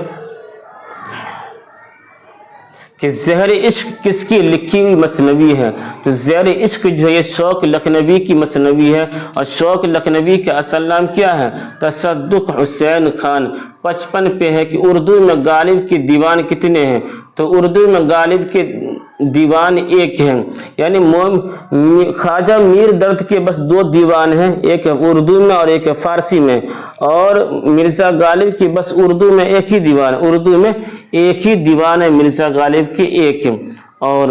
کہ زہر عشق کس کی لکھی ہوئی مثنوی ہے؟ تو زہر عشق جو ہے یہ شوق لکھنوی کی مثنوی ہے اور شوق لکھنوی کا اصل نام کیا ہے؟ تصدق حسین خان۔ 55 پہ ہے کہ اردو میں غالب کے دیوان کتنے ہیں؟ تو اردو میں غالب کے دیوان ایک ہیں، یعنی خواجہ میر درد کے بس 2 دیوان ہیں، ایک ہے اردو میں اور ایک ہے فارسی میں، اور مرزا غالب کی بس اردو میں ایک ہی دیوان، اردو میں ایک ہی دیوان ہے مرزا غالب کے ایک، اور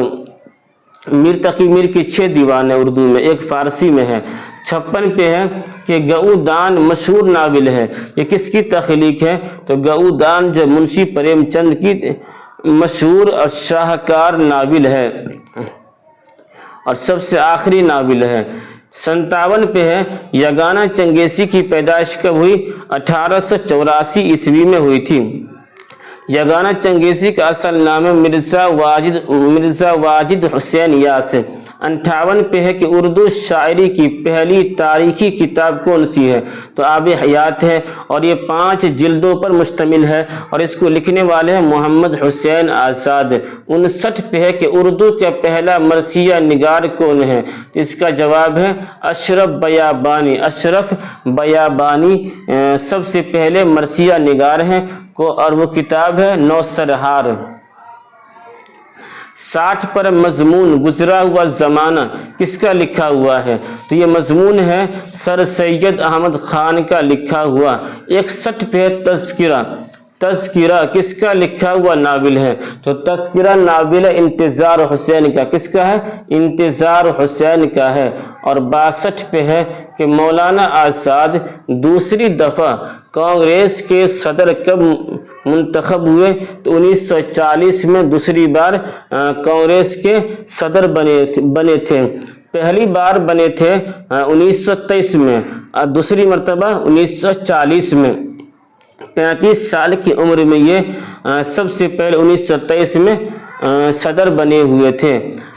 میر تقی میر کی 6 دیوان ہے اردو میں، ایک فارسی میں ہے۔ 56 پہ ہے کہ گؤدان مشہور ناول ہے، یہ کس کی تخلیق ہے؟ تو گؤدان جو منشی پریم چند کی مشہور اور شاہکار ناول ہے اور سب سے آخری ناول ہے۔ 57 پہ ہے یگانہ چنگیزی کی پیدائش کب ہوئی؟ 1884 عیسوی میں ہوئی تھی۔ یگانہ چنگیزی کا اصل نام ہے مرزا واجد حسین یاس۔ 58 پہ ہے کہ اردو شاعری کی پہلی تاریخی کتاب کون سی ہے؟ تو آب حیات ہے اور یہ 5 جلدوں پر مشتمل ہے اور اس کو لکھنے والے ہیں محمد حسین آزاد۔ 59 پہ ہے کہ اردو کا پہلا مرثیہ نگار کون ہے؟ اس کا جواب ہے اشرف بیابانی سب سے پہلے مرثیہ نگار ہیں اور وہ کتاب ہے نوسرہار۔ 60 پر مضمون گزرا ہوا زمانہ کس کا لکھا ہوا ہے؟ تو یہ مضمون ہے سر سید احمد خان کا لکھا ہوا۔ 61 پہ تذکرہ کس کا لکھا ہوا ناول ہے؟ تو تذکرہ ناول انتظار حسین کا، کس کا ہے؟ انتظار حسین کا ہے۔ اور 62 پہ ہے کہ مولانا آزاد دوسری دفعہ کانگریس کے صدر کب منتخب ہوئے؟ تو 1940 میں دوسری بار کانگریس کے صدر بنے تھے۔ پہلی بار بنے تھے 1923 میں اور دوسری مرتبہ 1940 میں۔ 35 سال کی عمر میں یہ سب سے پہلے 1923 میں صدر بنے ہوئے تھے۔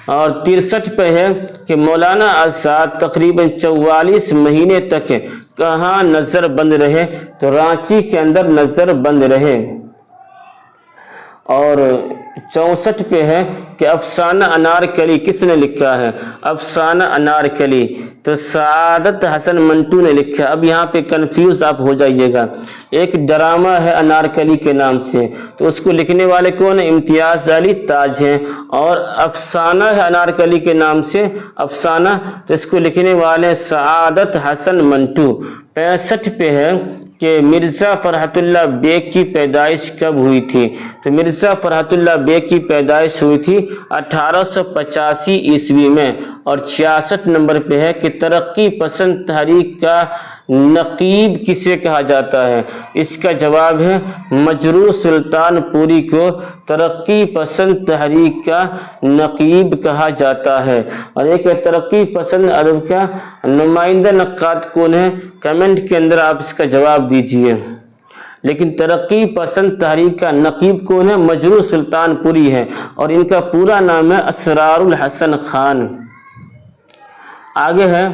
اور 63 پہ ہے کہ مولانا آزاد تقریباً 44 مہینے تک کہاں نظر بند رہے؟ تو رانچی کے اندر نظر بند رہے۔ اور 64 پہ ہے کہ افسانہ انارکلی کس نے لکھا ہے؟ افسانہ انارکلی تو سعادت حسن منٹو نے لکھا۔ اب یہاں پہ کنفیوز آپ ہو جائیے گا، ایک ڈرامہ ہے انارکلی کے نام سے، تو اس کو لکھنے والے کون ہیں؟ امتیاز علی تاج ہیں، اور افسانہ ہے انارکلی کے نام سے افسانہ، تو اس کو لکھنے والے سعادت حسن منٹو۔ 65 پہ ہے کہ مرزا فرحت اللہ بیگ کی پیدائش کب ہوئی تھی؟ تو مرزا فرحت اللہ بیگ کی پیدائش ہوئی تھی 1885 عیسوی میں۔ اور 66 نمبر پہ ہے کہ ترقی پسند تحریک کا نقیب کسے کہا جاتا ہے؟ اس کا جواب ہے مجروح سلطان پوری کو ترقی پسند تحریک کا نقیب کہا جاتا ہے۔ اور ایک ترقی پسند عرب کا نمائندہ نقاد کون ہے؟ کمنٹ کے اندر آپ اس کا جواب دیجئے۔ لیکن ترقی پسند تحریک کا نقیب کون ہے؟ مجروح سلطان پوری ہے، اور ان کا پورا نام ہے اسرار الحسن خان۔ آگے ہے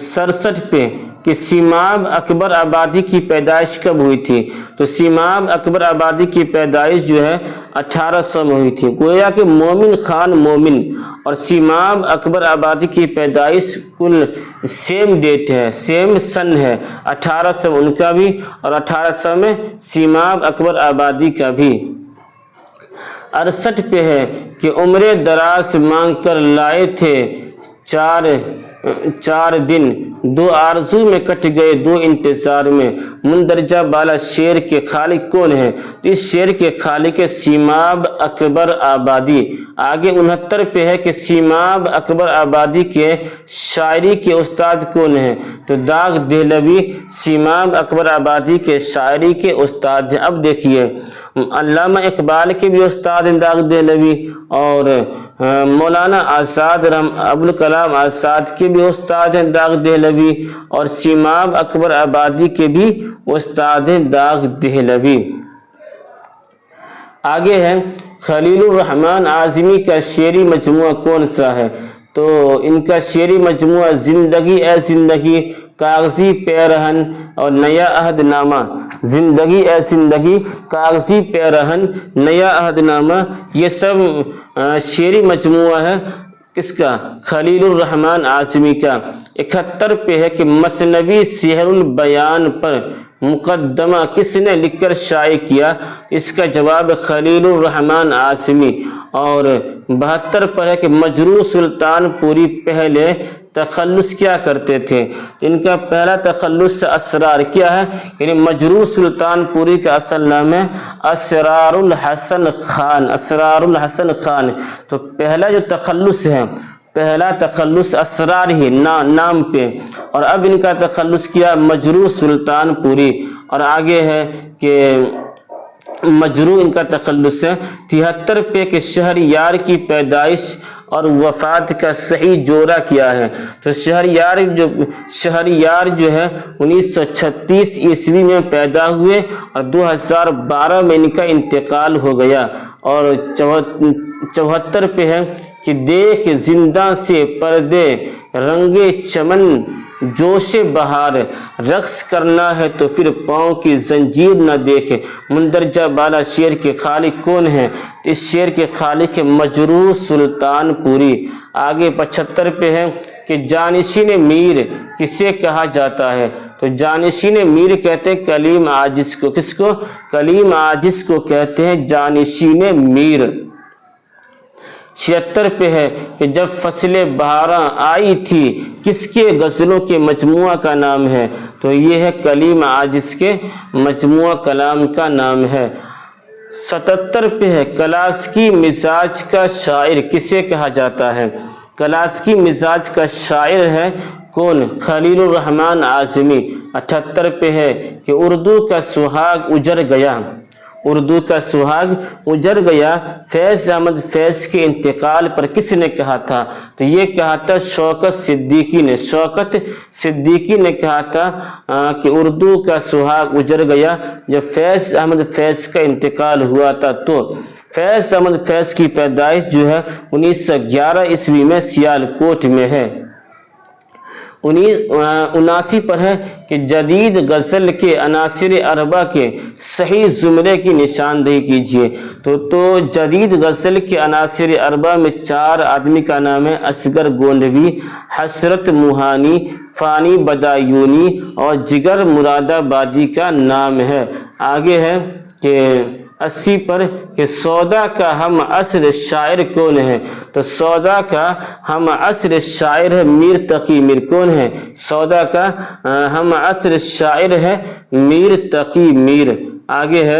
67 پہ کہ سیماب اکبر آبادی کی پیدائش کب ہوئی تھی؟ تو سیماب اکبر آبادی کی پیدائش جو ہے 1800 میں ہوئی تھی۔ گویا کہ مومن خان مومن اور سیماب اکبر آبادی کی پیدائش کل سیم ڈیٹ ہے، سیم سن ہے، 1800 ان کا بھی اور 1800 میں سیماب اکبر آبادی کا بھی۔ 68 پہ ہے کہ عمر دراز مانگ کر لائے تھے چار دن، دو آرزو میں کٹ گئے دو انتظار میں، مندرجہ بالا شعر کے خالق کون ہے؟ اس شعر کے خالق سیماب اکبر آبادی۔ آگے 69 پہ ہے کہ سیماب اکبر آبادی کے شاعری کے استاد کون ہیں؟ تو داغ دہلوی سیماب اکبر آبادی کے شاعری کے استاد ہیں۔ اب دیکھیے علامہ اقبال کے بھی استاد ہیں داغ دہلوی، اور مولانا آزاد ابوالکلام آزاد کے بھی استاد ہیں داغ دہلوی، اور سیماب اکبر آبادی کے بھی استاد ہیں داغ دہلوی۔ آگے ہے خلیل الرحمن اعظمی کا شعری مجموعہ کون سا ہے؟ تو ان کا شعری مجموعہ زندگی اے زندگی، کاغذی پیرہن اور نیا عہد نامہ۔ زندگی اے زندگی، کاغذی پیرہن، نیا عہد نامہ، یہ سب شعری مجموعہ ہے کس کا؟ خلیل الرحمن اعظمی کا۔ 71 پہ ہے کہ مثنوی سحر البیان پر مقدمہ کس نے لکھ کر شائع کیا؟ اس کا جواب خلیل الرحمن اعظمی۔ اور 72 پر ہے کہ مجروح سلطان پوری پہلے تخلص کیا کرتے تھے؟ ان کا پہلا تخلص اسرار کیا ہے؟ یعنی مجروح سلطان پوری کا اصل نام ہے اسرار الحسن خان، اسرار الحسن خان۔ تو پہلا جو تخلص ہے، پہلا تخلص اسرار ہی نام پہ، اور اب ان کا تخلص کیا مجروح سلطان پوری۔ اور آگے ہے کہ مجروح ان کا تخلص ہے۔ 73 پہ کہ شہریار کی پیدائش اور وفات کا صحیح جوڑا کیا ہے؟ تو شہریار جو ہے 1936 عیسوی میں پیدا ہوئے اور 2012 میں ان کا انتقال ہو گیا۔ اور 74 پہ ہے کہ دیکھ زندہ سے پردے رنگے چمن جوش بہار، رقص کرنا ہے تو پھر پاؤں کی زنجیر نہ دیکھے۔ مندرجہ بالا شعر کے خالق کون ہیں؟ اس شعر کے خالق مجروح سلطان پوری۔ آگے 75 پہ ہے کہ جانشین میر کسے کہا جاتا ہے؟ تو جانشین میر کہتے ہیں کلیم عاجز کو۔ کس کو؟ کلیم عاجز کو کہتے ہیں جانشین میر۔ 76 پہ ہے کہ جب فصل بہاراں آئی تھی کس کے غزلوں کے مجموعہ کا نام ہے؟ تو یہ ہے کلیم عاجز کے مجموعہ کلام کا نام ہے۔ 77 پہ ہے کلاسکی مزاج کا شاعر کسے کہا جاتا ہے؟ کلاسکی مزاج کا شاعر ہے کون؟ خلیل الرحمن اعظمی۔ 78 پہ ہے کہ اردو کا سہاگ اجڑ گیا، اردو کا سہاگ اجڑ گیا فیض احمد فیض کے انتقال پر کس نے کہا تھا؟ تو یہ کہا تھا شوکت صدیقی نے۔ شوکت صدیقی نے کہا تھا کہ اردو کا سہاگ اجڑ گیا جب فیض احمد فیض کا انتقال ہوا تھا۔ تو فیض احمد فیض کی پیدائش جو ہے 1911 عیسوی میں سیالکوٹ میں ہے۔ 79 پر ہے کہ جدید غزل کے عناصر اربع کے صحیح زمرے کی نشاندہی کیجیے۔ تو جدید غزل کے عناصر اربع میں 4 آدمی کا نام ہے اصغر گونڈوی، حسرت موہانی، فانی بدایونی اور جگر مراد آبادی کا نام ہے۔ آگے ہے کہ 80 پر کہ سودا کا ہم عصر شاعر کون ہے؟ تو سودا کا ہم عصر شاعر ہے میر تقی میر۔ کون ہے؟ سودا کا ہم عصر شاعر ہے میر تقی میر۔ آگے ہے